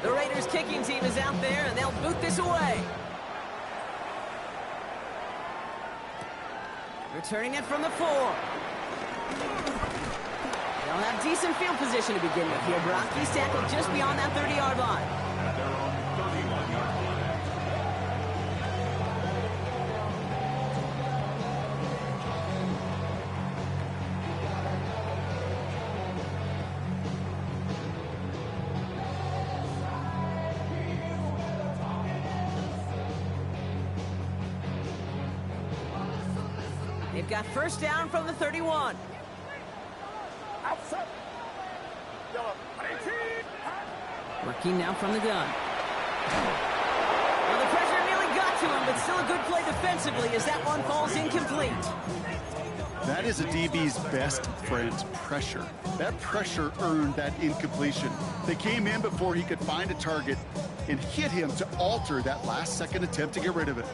The Raiders kicking team is out there, and they'll boot this away. Returning it from the 4. They'll have decent field position to begin with here, Brock. He's tackled just beyond that 30-yard line. At their own 31-yard line. They've got first down from the 31. Outside. Yellow. 18. Working now from the gun. Well, the pressure nearly got to him, but still a good play defensively as that one falls incomplete. That is a DB's best friend's pressure. That pressure earned that incompletion. They came in before he could find a target and hit him to alter that last-second attempt to get rid of it.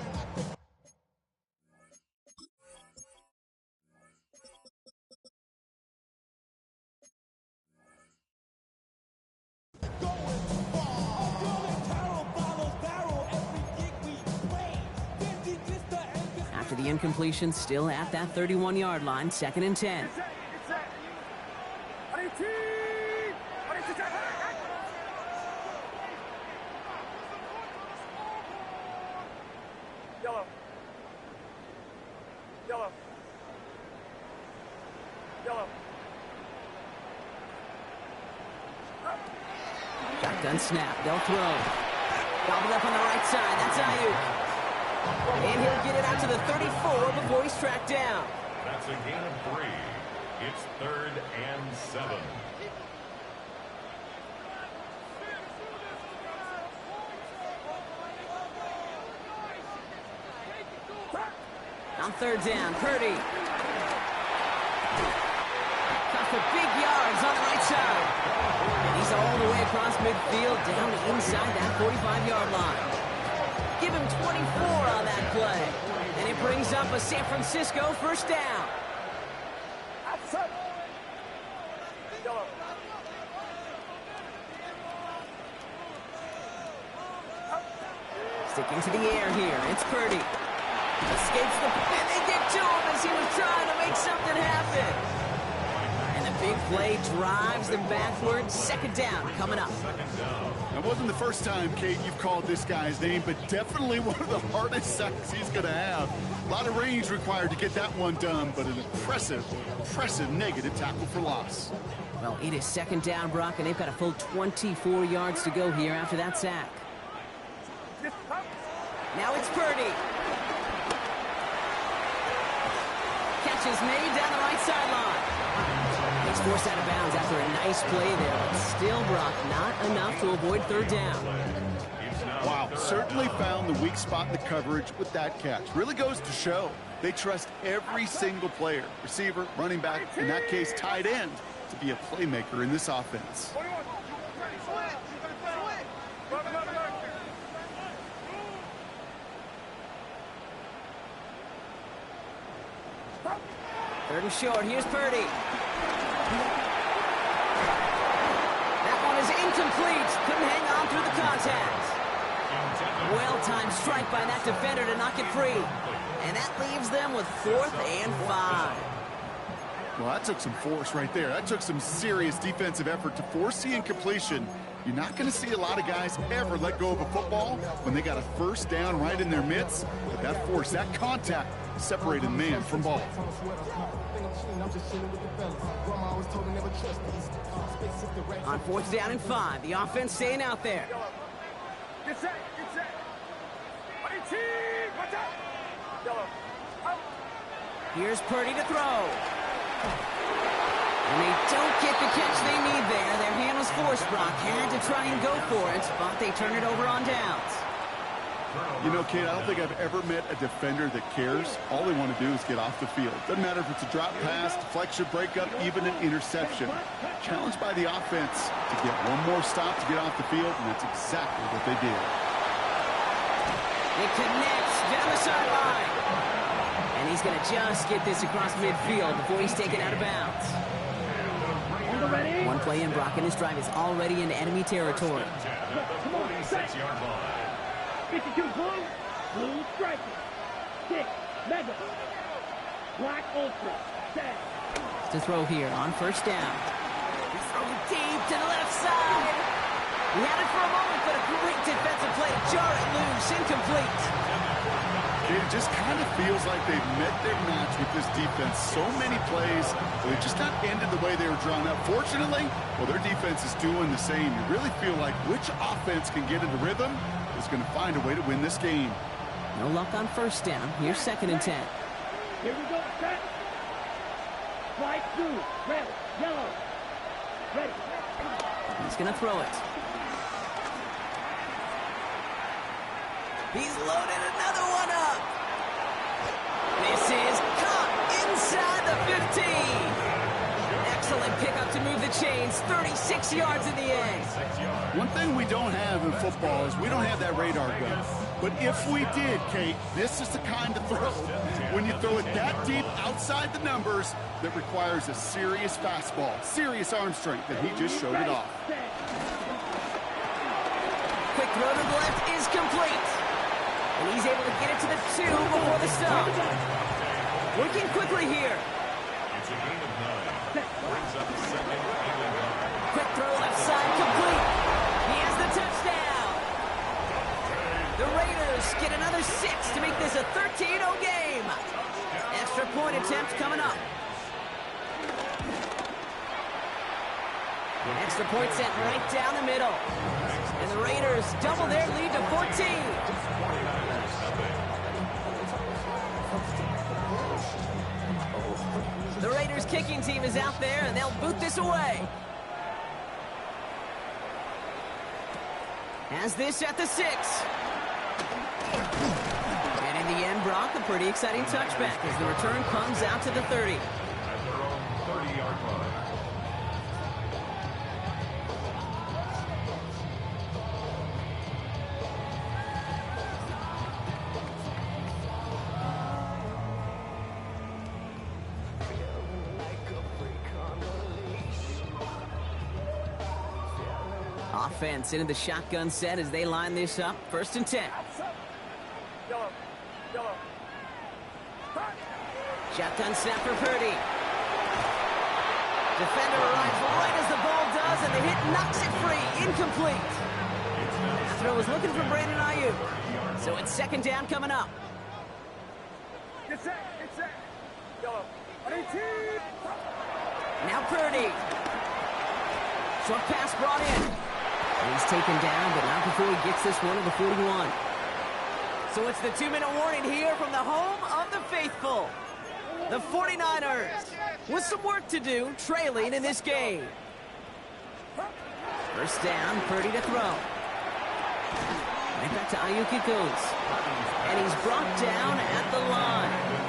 After the incompletion, still at that 31-yard line, 2nd and 10. Yellow. Yellow. Yellow. Shotgun snap. They'll throw. Gobbled up on the right side. That's Ayuk. And he'll get it out to the 34 before he's tracked down. That's a gain of 3. It's 3rd and 7. On 3rd down, Purdy. Got for big yards on the right side. And he's all the way across midfield down to inside that 45-yard line. Give him 24 on that play. And it brings up a San Francisco first down. Outside. Yellow. Sticking to the air here. It's Purdy. Escapes the... And they get to him as he was trying to make something happen. And the big play drives them backwards. 2nd down coming up. That wasn't the first time, Kate, you've called this guy's name, but definitely one of the hardest sacks he's going to have. A lot of range required to get that one done, but an impressive negative tackle for loss. Well, it is 2nd down, Brock, and they've got a full 24 yards to go here after that sack. Now it's Purdy. Catch is made down the right sideline. He's forced out of bounds after a nice play there, but still, Brock, not enough to avoid 3rd down. Wow, certainly found the weak spot in the coverage with that catch. Really goes to show they trust every single player, receiver, running back, in that case, tight end, to be a playmaker in this offense. Third and short. Here's Purdy. That one is incomplete. Couldn't hang on through the contact. Well-timed strike by that defender to knock it free. And that leaves them with 4th and 5. Well, that took some force right there. That took some serious defensive effort to force the incompletion. You're not going to see a lot of guys ever let go of a football when they got a first down right in their midst. But that force, that contact, separated man from ball. On 4th down and 5, the offense staying out there. Get set, get set. 18, watch out. Yellow. Out. Here's Purdy to throw. And they don't get the catch they need there. Their hand was forced, Brock. Had to try and go for it, but they turn it over on downs. You know, Kate, I don't think I've ever met a defender that cares. All they want to do is get off the field. Doesn't matter if it's a drop pass, deflection, breakup, even an interception. Challenged by the offense to get one more stop to get off the field, and that's exactly what they did. It connects down the sideline. And he's going to just get this across midfield before he's taken out of bounds. One play in, Brock, and his drive is already into enemy territory. 46-yard line. 52 blue striker. 6 mega. Black ultra. 10. To throw here on first down. He's throwing deep to the left side. He had it for a moment, but a great defensive play to jar it loose. Incomplete. It just kind of feels like they've met their match with this defense. So many plays, they just not ended the way they were drawn up. Fortunately, well, their defense is doing the same. You really feel like which offense can get into rhythm is going to find a way to win this game. No luck on first down. Here's 2nd and 10. Here we go. Set. Slide through. Red. Yellow. Ready. He's going to throw it. He's loaded another one up. This is caught inside the 15. Excellent pickup to move the chains. 36 yards in the end. One thing we don't have in football is we don't have that radar gun. But if we did, Kate, this is the kind of throw, when you throw it that deep outside the numbers, that requires a serious fastball, serious arm strength, and he just showed it off. Quick throw to the left is complete. And he's able to get it to the 2 before the stop. Working quickly here. It's a gain of 9. Brings up 2nd and 9. Quick throw left side complete. He has the touchdown. The Raiders get another 6 to make this a 13-0 game. Extra point attempt coming up. Extra point sent right down the middle. And the Raiders double their lead to 14. The Raiders kicking team is out there, and they'll boot this away. Has this at the 6. And in the end, Brock, a pretty exciting touchback as the return comes out to the 30. At their own 30-yard line. Offense into the shotgun set as they line this up. 1st and 10. Yellow. Yellow. Shotgun snap for Purdy. Defender arrives right as the ball does, and the hit knocks it free. Incomplete. The throw is looking for Brandon Ayuk. So it's 2nd down coming up. Get set. Get set. Yellow. 18. Now Purdy. Short pass brought in. He's taken down, but not before he gets this one to the 41. So it's the 2-minute warning here from the home of the faithful. The 49ers with some work to do, trailing in this game. 1st down, Purdy to throw. Right back to Ayuk it goes. And he's brought down at the line.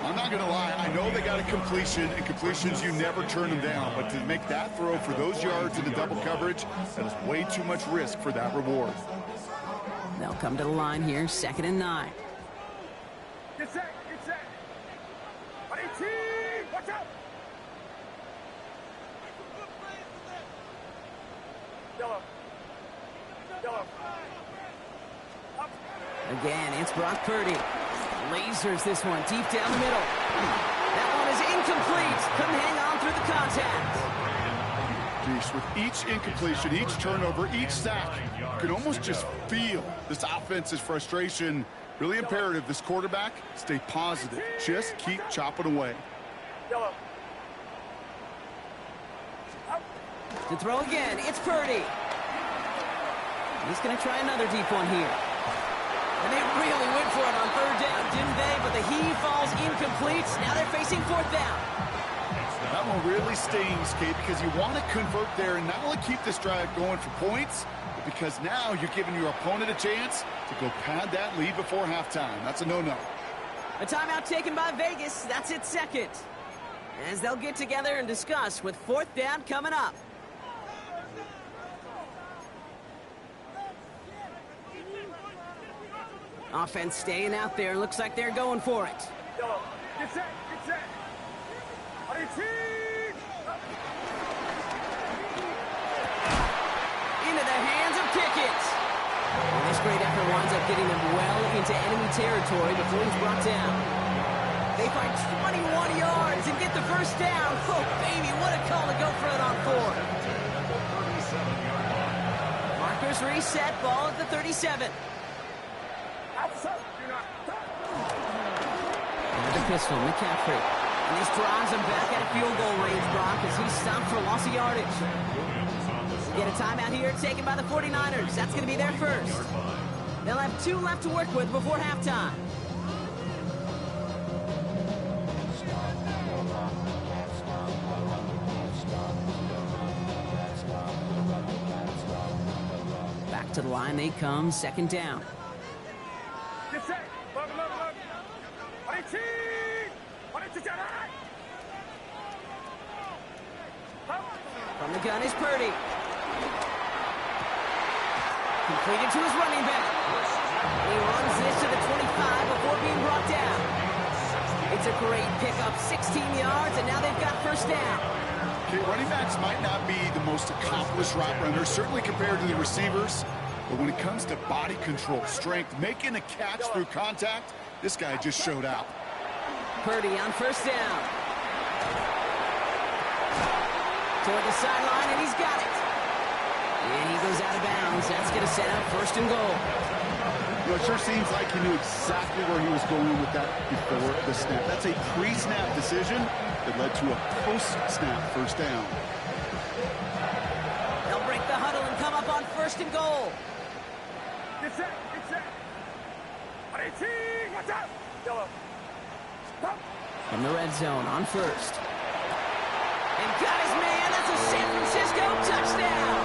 I'm not going to lie, I know they got a completion, and completions, you never turn them down. But to make that throw for those yards in the double coverage, that is way too much risk for that reward. They'll come to the line here, 2nd and 9. Get set. Get set. 18. Watch out. Yellow. Yellow. Up. Again, it's Brock Purdy. Lasers this one deep down the middle. That one is incomplete. Couldn't hang on through the contact. Geez, with each incompletion, each turnover, each sack, you can almost just feel this offense's frustration. Really imperative, this quarterback, stay positive. Just keep chopping away. Yellow. To throw again, it's Purdy. He's going to try another deep one here. And they really went for it on 3rd down, didn't they? But the heave falls incomplete. Now they're facing 4th down. That one really stings, Kate, because you want to convert there and not only keep this drive going for points, but because now you're giving your opponent a chance to go pad that lead before halftime. That's a no-no. A timeout taken by Vegas. That's its second. As they'll get together and discuss with fourth down coming up. Offense staying out there. Looks like they're going for it. Yellow. Get set. Get set. On your team. Into the hands of Pickett. And this great effort winds up getting them well into enemy territory before he's brought down. They find 21 yards and get the first down. Oh, baby, what a call to go for it on fourth. Markers reset, ball at the 37. Another pistol, McCaffrey. And this drives him back at a field goal range, Brock, as he's stopped for loss of yardage. Get a timeout here taken by the 49ers. That's going to be their first. They'll have 2 left to work with before halftime. Back to the line they come, second down. Get set. Look. On your team. On your team. From the gun is Purdy. Completed to his running back. He runs this to the 25 before being brought down. It's a great pickup, 16 yards, and now they've got first down. Okay, running backs might not be the most accomplished route runners, certainly compared to the receivers. But when it comes to body control, strength, making a catch through contact, this guy just showed out. Purdy on first down. Toward the sideline, and he's got it. And he goes out of bounds. That's going to set up first and goal. You know, it sure seems like he knew exactly where he was going with that before the snap. That's a pre-snap decision that led to a post-snap first down. They'll break the huddle and come up on first and goal. Get set. Get set. On your team. Watch out. Yellow. Stop. From the red zone on first. And got his man. That's a San Francisco touchdown.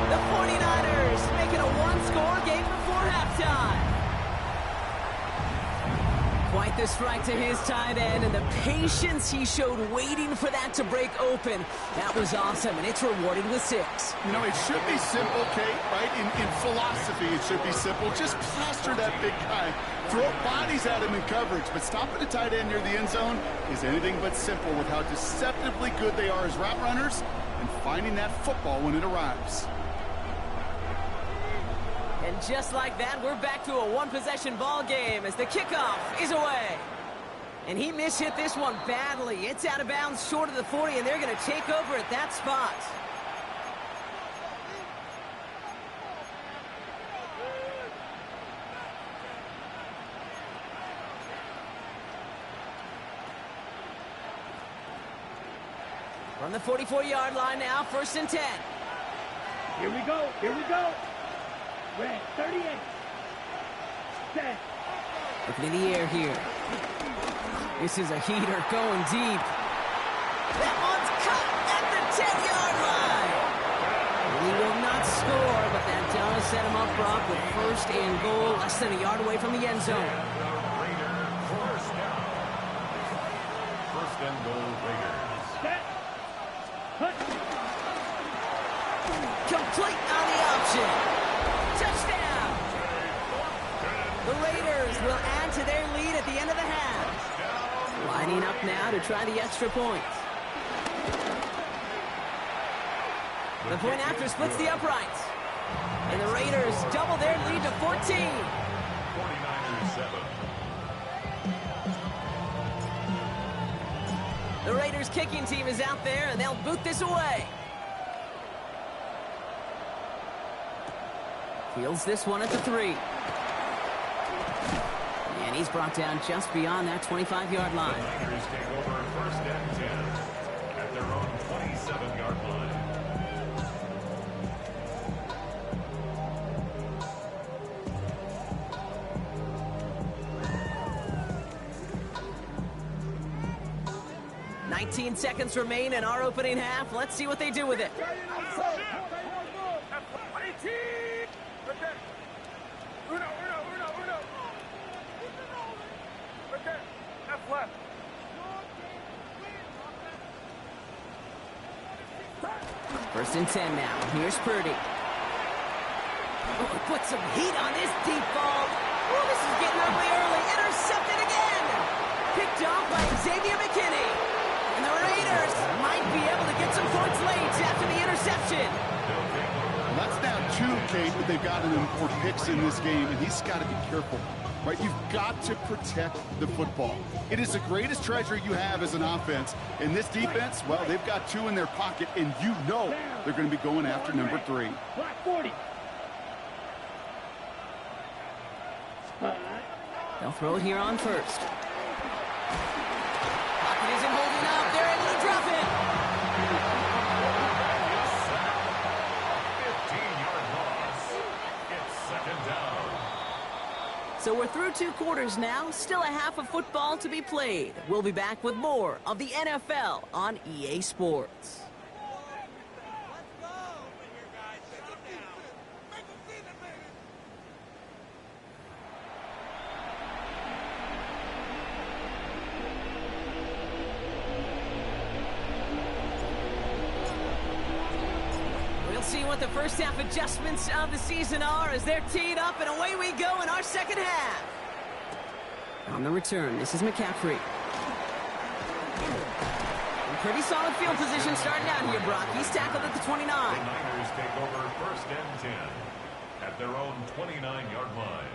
The 49ers making a one-score game before halftime. Quite the strike to his tight end, and the patience he showed waiting for that to break open. That was awesome, and it's rewarded with 6. You know, it should be simple, Kate, right? In philosophy, it should be simple. Just plaster that big guy. Throw bodies at him in coverage, but stopping a tight end near the end zone is anything but simple with how deceptively good they are as route runners and finding that football when it arrives. And just like that, we're back to a one-possession ball game as the kickoff is away. And he mishit this one badly. It's out of bounds short of the 40, and they're going to take over at that spot. From the 44-yard line now, first and 10. Here we go. Here we go. Red, 38. Set. Looking in the air here. This is a heater going deep. That one's cut at the 10-yard line. He will not score, but that does set him up, Brock, with first and goal, less than a yard away from the end zone. First and goal, Raiders. Set. Cut. Complete on the option. Touchdown! The Raiders will add to their lead at the end of the half. Lining up now to try the extra point. The point after splits the uprights. And the Raiders double their lead to 14. 49ers 7. The Raiders kicking team is out there, and they'll boot this away. Fields this one at the 3. And he's brought down just beyond that 25-yard line. The Raiders take over first and 10 at their own 27-yard line. $19 seconds remain in our opening half. Let's see what they do with it. Right there. Uno. Right there. Left. First and 10 now. Here's Purdy. Oh, put some heat on this deep ball. Oh, this is getting ugly early. Intercepted again. Picked off by Xavier McKinney. And the Raiders might be able to get some points late after the interception. Well, that's now 2, Kate, but they've gotten him for picks in this game, and he's got to be careful. Right, you've got to protect the football. It is the greatest treasure you have as an offense. In this defense, well, they've got 2 in their pocket, and you know they're going to be going after number 3. Block 40. They'll throw it here on first. Pocket isn't holding up. They're able to drop it. 15-yard loss. It's 2nd down. So we're through 2 quarters now. Still a half of football to be played. We'll be back with more of the NFL on EA Sports. See what the first half adjustments of the season are as they're teed up, and away we go in our second half. On the return, this is McCaffrey. In pretty solid field position starting out here, Brock. He's tackled at the 29. The Niners take over 1st and 10 at their own 29-yard line.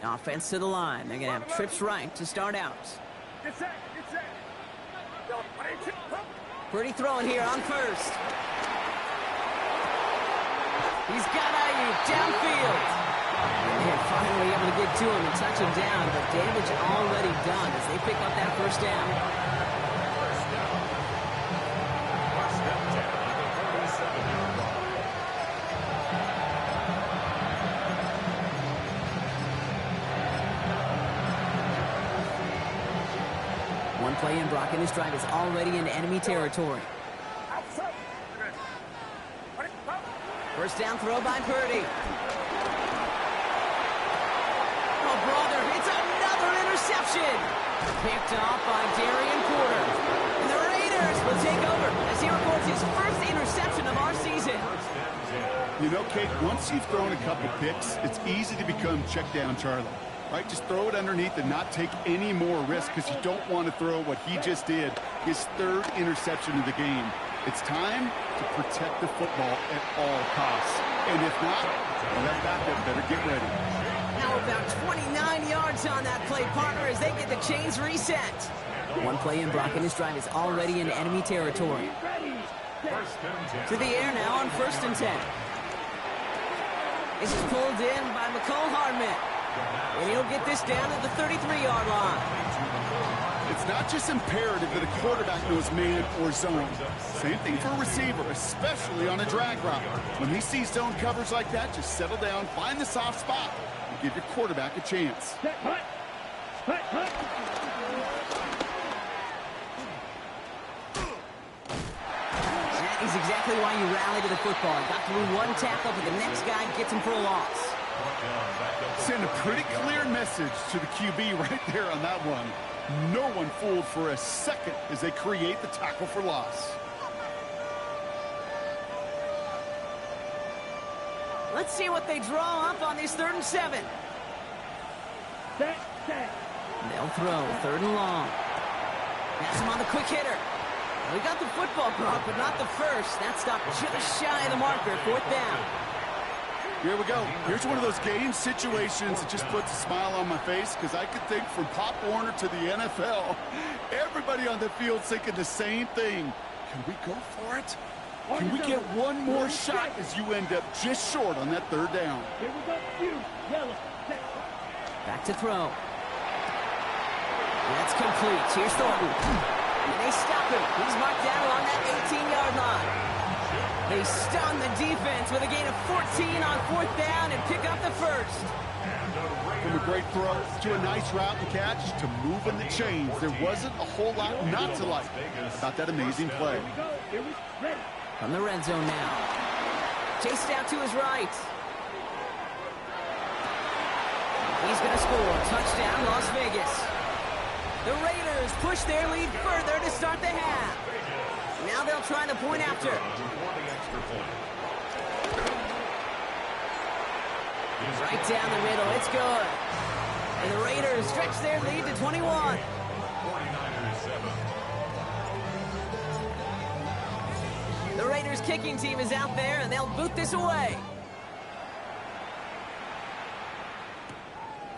Offense to the line. They're going to have trips right to start out. Get set. Purdy throwing here on first. He's got Ayuk downfield. And finally able to get to him and touch him down, but damage already done as they pick up that first down. First down. 1st and 10 at the 47-yard line. One play in, Brock, and his drive is already in enemy territory. First down throw by Purdy. Oh, brother, it's another interception. Picked off by Darian Porter. And the Raiders will take over as he records his first interception of our season. You know, Kate, once you've thrown a couple picks, it's easy to become check down Charlie. Right, just throw it underneath and not take any more risk because you don't want to throw what he just did, his 3rd interception of the game. It's time to protect the football at all costs. And if not, that backup better get ready. Now about 29 yards on that play, partner, as they get the chains reset. One play in, Brock, and his drive is already in enemy territory. To the air now on 1st and 10. This is pulled in by McCole Hardman. And he'll get this down at the 33-yard line. It's not just imperative that a quarterback knows man or zone. Same thing for a receiver, especially on a drag route. When he sees zone coverage like that, just settle down, find the soft spot, and give your quarterback a chance. Hut. That is exactly why you rally to the football. Got through one tackle, but the next guy gets him for a loss. Send a pretty clear message to the QB right there on that one. No one fooled for a second as they create the tackle for loss. Let's see what they draw up on this 3rd and 7. Set. They'll throw 3rd and long. Pass him on the quick hitter. We got the football, Brock, but not the first. That stopped just shy of the marker. 4th down. Here we go. Here's one of those game situations that just puts a smile on my face because I could think from Pop Warner to the NFL, everybody on the field thinking the same thing. Can we go for it? Can we get one more shot as you end up just short on that 3rd down? Here we go. Yellow. Back to throw. That's complete. Here's Thornton. And they stop him. He's marked down along that 18-yard line. They stun the defense with a gain of 14 on 4th down and pick up the first. From a great throw to a nice route and catch to moving the chains, there wasn't a whole lot not to like about that amazing play. From the red zone now. Chased out to his right. He's going to score. Touchdown, Las Vegas. The Raiders push their lead further to start the half. Now they'll try the point after. Right down the middle. It's good. And the Raiders stretch their lead to 21. The Raiders kicking team is out there, and they'll boot this away.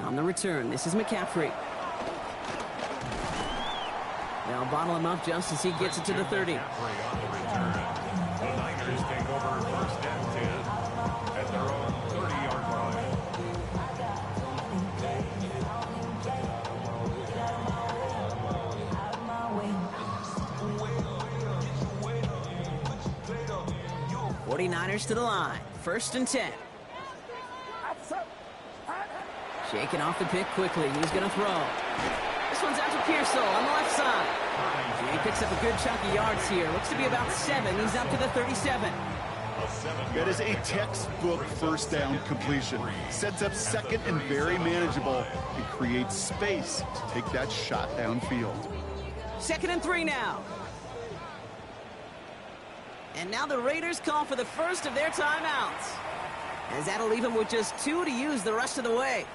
On the return, this is McCaffrey. They'll bottle him up just as he gets it to the 30. The Niners take over 1st and 10 at their own 30-yard line. '49ers to the line. 1st and 10. Shaking off the pick quickly. He's going to throw. This one's out to Pearsall on the left side. And he picks up a good chunk of yards here. Looks to be about 7. He's up to the 37. That is a textbook 1st down completion. Sets up 2nd and very manageable and creates space to take that shot downfield. 2nd and 3 now. And now the Raiders call for the first of their timeouts, as that'll leave them with just 2 to use the rest of the way.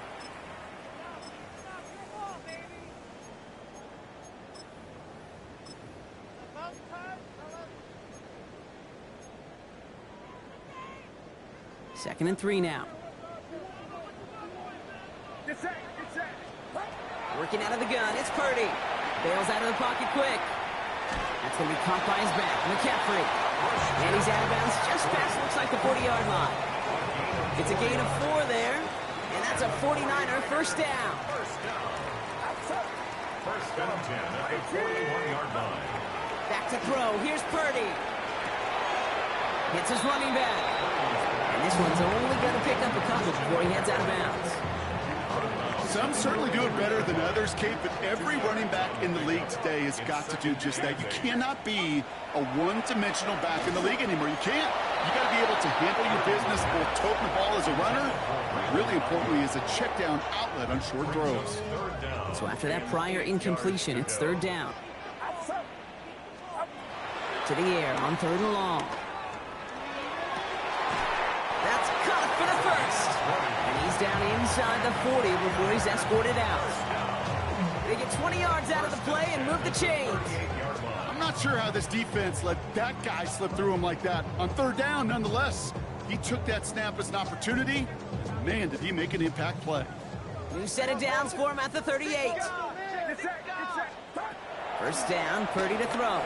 Second and 3 now. Working out of the gun, it's Purdy. Bails out of the pocket quick. That's going to be caught by his back, McCaffrey. And he's out of bounds just past, looks like the 40-yard line. It's a gain of 4 there, and that's a 49er 1st down. 1st and 10 at the 41-yard line. Back to throw, here's Purdy. Hits his running back. And this one's only going to pick up a couple before he heads out of bounds. Some certainly do it better than others, Kate, but every running back in the league today has got to do just that. You cannot be a one-dimensional back in the league anymore. You can't. You got to be able to handle your business, both toting the ball as a runner, but really importantly as a check-down outlet on short throws. So after that prior incompletion, it's 3rd down. To the air on 3rd and long. That's caught for the first. And he's down inside the 40 before he's escorted out. They get 20 yards out of the play and move the chains. I'm not sure how this defense let that guy slip through him like that. On 3rd down, nonetheless, he took that snap as an opportunity. Man, did he make an impact play. New set of downs for him at the 38. 1st down, Purdy to throw.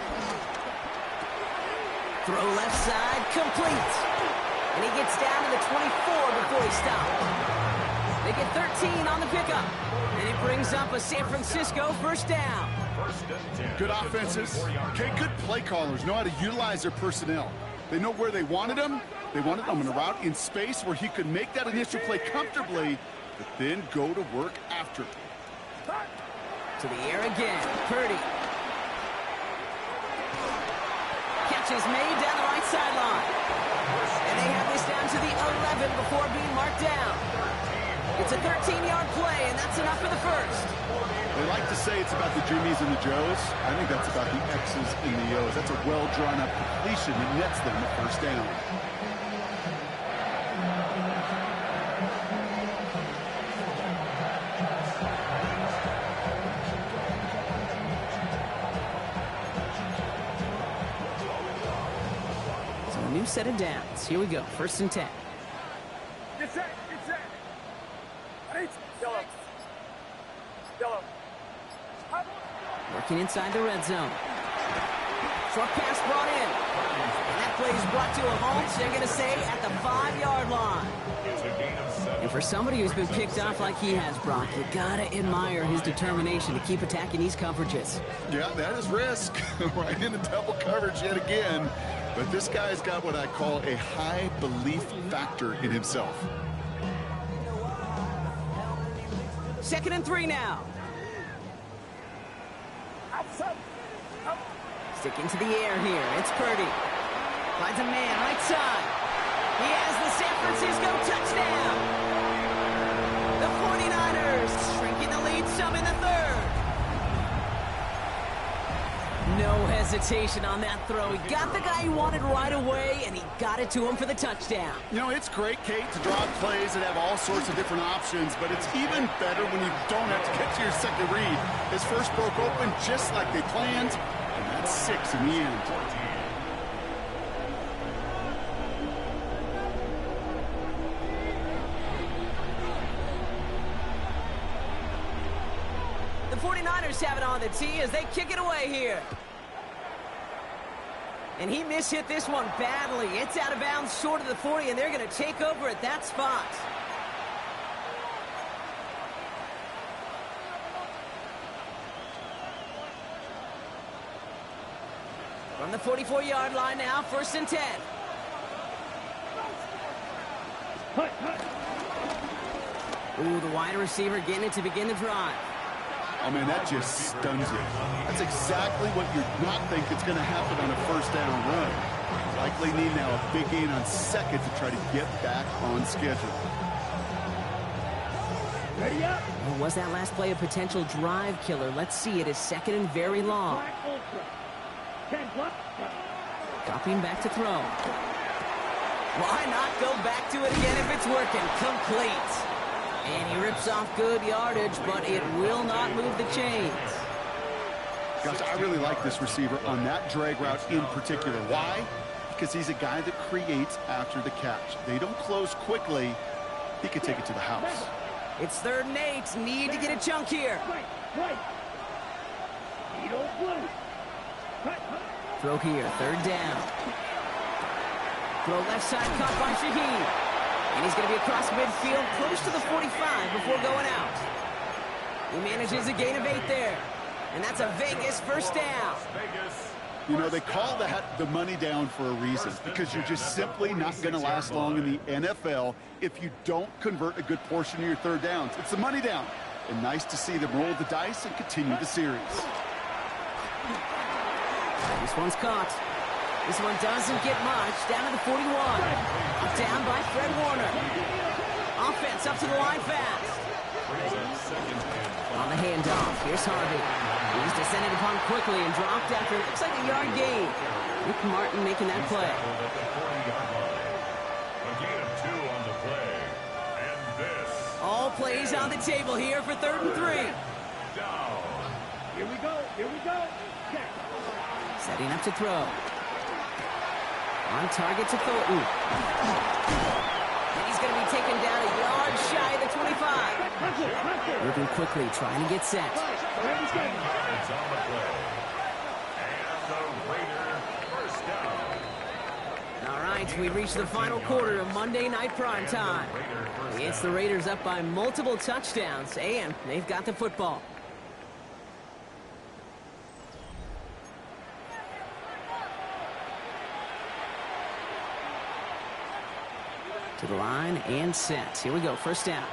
Throw left side, complete. And he gets down to the 24 before he stopped. They get 13 on the pickup. And it brings up a San Francisco 1st down. Good offenses. Okay, good play callers know how to utilize their personnel. They know where they wanted him. They wanted him in a route in space where he could make that initial play comfortably, but then go to work after. To the air again, Purdy. Catch is made down the right sideline. And they have this down to the 11 before being marked down. It's a 13-yard play, and that's enough for the first. They like to say it's about the Jimmies and the Joes. I think that's about the X's and the O's. That's a well-drawn-up completion that nets them the 1st down. So a new set of downs. Here we go. 1st and 10. Get set. Yellow. Working inside the red zone. Short pass brought in. And that play is brought to a halt, they're going to say, at the 5-yard line. And for somebody who's been picked off like he has, Brock, you got to admire his determination to keep attacking these coverages. Yeah, that is risk. Right into double coverage yet again. But this guy's got what I call a high belief factor in himself. 2nd and 3 now. Sticking to the air here. It's Purdy. Finds a man right side. He has the San Francisco touchdown. The 49ers shrinking the lead some in the 3rd. No hesitation on that throw. He got the guy he wanted right away, and he got it to him for the touchdown. You know, it's great, Kate, to draw plays and have all sorts of different options, but it's even better when you don't have to get to your second read. His first broke open just like they planned, and that's 6 in the end. The 49ers have it on the tee as they kick it away here. And he mishit this one badly. It's out of bounds short of the 40, and they're going to take over at that spot. From the 44-yard line now, 1st and 10. Ooh, the wide receiver getting it to begin the drive. Oh, man, that just stuns you. That's exactly what you'd not think is going to happen on a 1st down run. Likely need now a big gain on 2nd to try to get back on schedule. Ready up. Well, was that last play a potential drive killer? Let's see. It is 2nd and very long. Dropping back to throw. Why not go back to it again if it's working? Complete. And he rips off good yardage, but it will not move the chains. Gosh, I really like this receiver on that drag route in particular. Why? Because he's a guy that creates after the catch. They don't close quickly. He could take it to the house. It's 3rd and 8. Need to get a chunk here. Throw here, 3rd down. Throw left side, caught by Shaheed. And he's going to be across midfield, close to the 45 before going out. He manages a gain of 8 there. And that's a Vegas 1st down. You know, they call that the money down for a reason, because you're just simply not going to last long in the NFL if you don't convert a good portion of your 3rd downs. It's the money down. And nice to see them roll the dice and continue the series. This one's caught. This one doesn't get much. Down to the 41. Up down by Fred Warner. Offense up to the line fast. On the handoff, here's Harvey. He's descended upon quickly and dropped after it looks like a yard gain. Nick Martin making that play. A gain of 2 on the play. And this. All plays on the table here for 3rd and 3. Down. Here we go. Here we go. Check. Setting up to throw. On target to Thornton. And he's going to be taken down a yard shy of the 25. Moving quickly, trying to get set. It's on the play. And the Raiders 1st down. All right, we reached the final quarter of Monday Night Primetime. It's the Raiders up by multiple touchdowns, and they've got the football. To the line and set. Here we go, 1st down.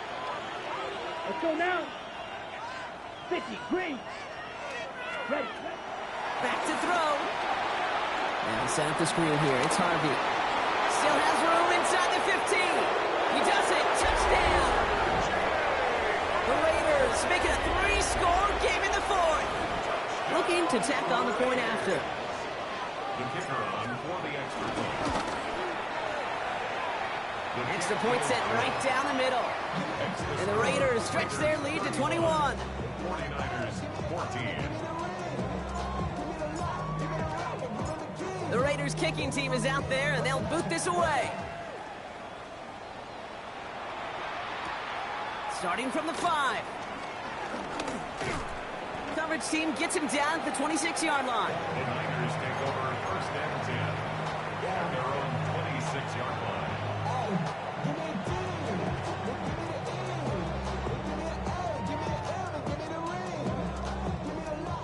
Let's go now. 50, green. Ready. Back to throw. And set up the screen here. It's Harvey. Still has room inside the 15. He does it. Touchdown. The Raiders make it a 3-score game in the 4th. Looking to tack on the point after. The kicker on for the extra point. Extra point set right down the middle. And the Raiders stretch their lead to 21. 49ers 14. The Raiders kicking team is out there, and they'll boot this away. Starting from the 5. Coverage team gets him down at the 26-yard line. The Niners take over first and 10 at their own 26-yard line.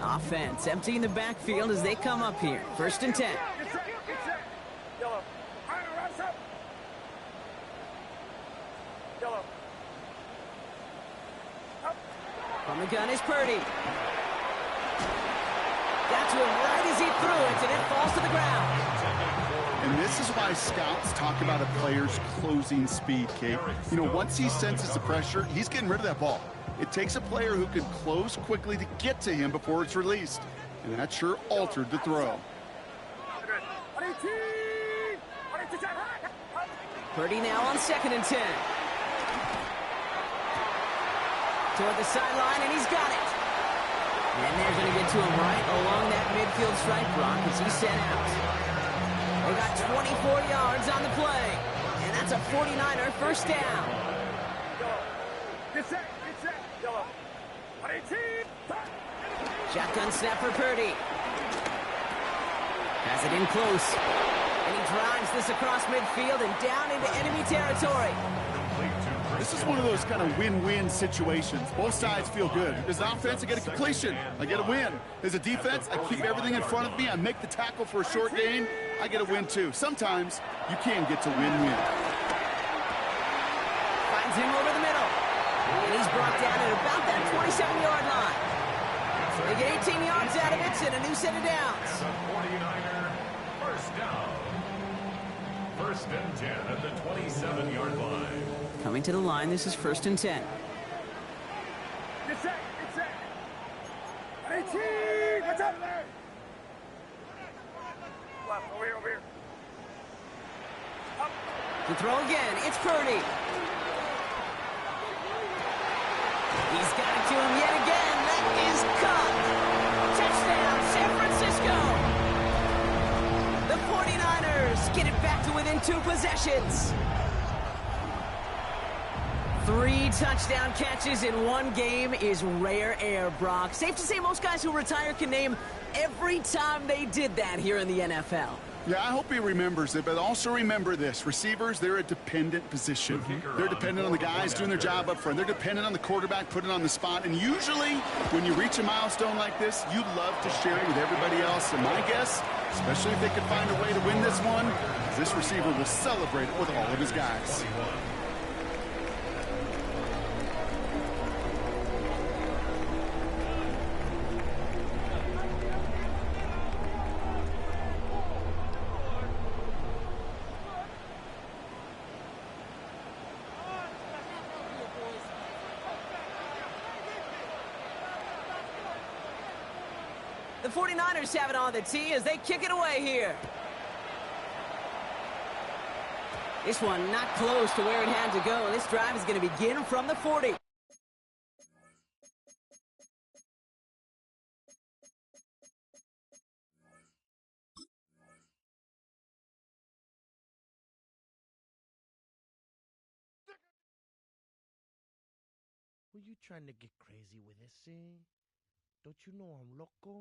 Offense emptying the backfield as they come up here. First and 10. Yellow. Rise up. Yellow. From the gun is Purdy. Got to him right as he threw it, and it falls to the ground. And this is why scouts talk about a player's closing speed, Kate. You know, once he senses the pressure, he's getting rid of that ball. It takes a player who can close quickly to get to him before it's released. And that sure altered the throw. Purdy now on second and 10. Toward the sideline, and he's got it. And they're going to get to him right along that midfield stripe, Brock, as he's sent out. They got 24 yards on the play. And that's a 49er first down. Get set. Yellow. Shotgun snap for Purdy. Has it in close. And he drives this across midfield and down into enemy territory. This is one of those kind of win-win situations. Both sides feel good. As an offense, I get a completion. I get a win. As a defense, I keep everything in front of me. I make the tackle for a short gain. I get a win, too. Sometimes, you can get to win-win. Finds him over the middle. And he's brought down at about that 27-yard line. They get 18 yards out of it and a new set of downs. The 49er first down. First and 10 at the 27-yard line. Coming to the line, this is first and 10. Get set. 18. What's up there? Left, over here. Up. To throw again, it's Purdy. He's got it to him yet again. That is caught. Touchdown, San Francisco. The 49ers get it back to within 2 possessions. 3 touchdown catches in one game is rare air, Brock. Safe to say most guys who retire can name every time they did that here in the NFL. Yeah, I hope he remembers it, but also remember this. Receivers, they're a dependent position. They're dependent on the guys doing their job up front. They're dependent on the quarterback putting on the spot. And usually, when you reach a milestone like this, you love to share it with everybody else. And my guess, especially if they can find a way to win this one, is this receiver will celebrate it with all of his guys. The 49ers have it on the tee as they kick it away here. This one not close to where it had to go, and this drive is going to begin from the 40. Were you trying to get crazy with this, eh? Don't you know I'm loco?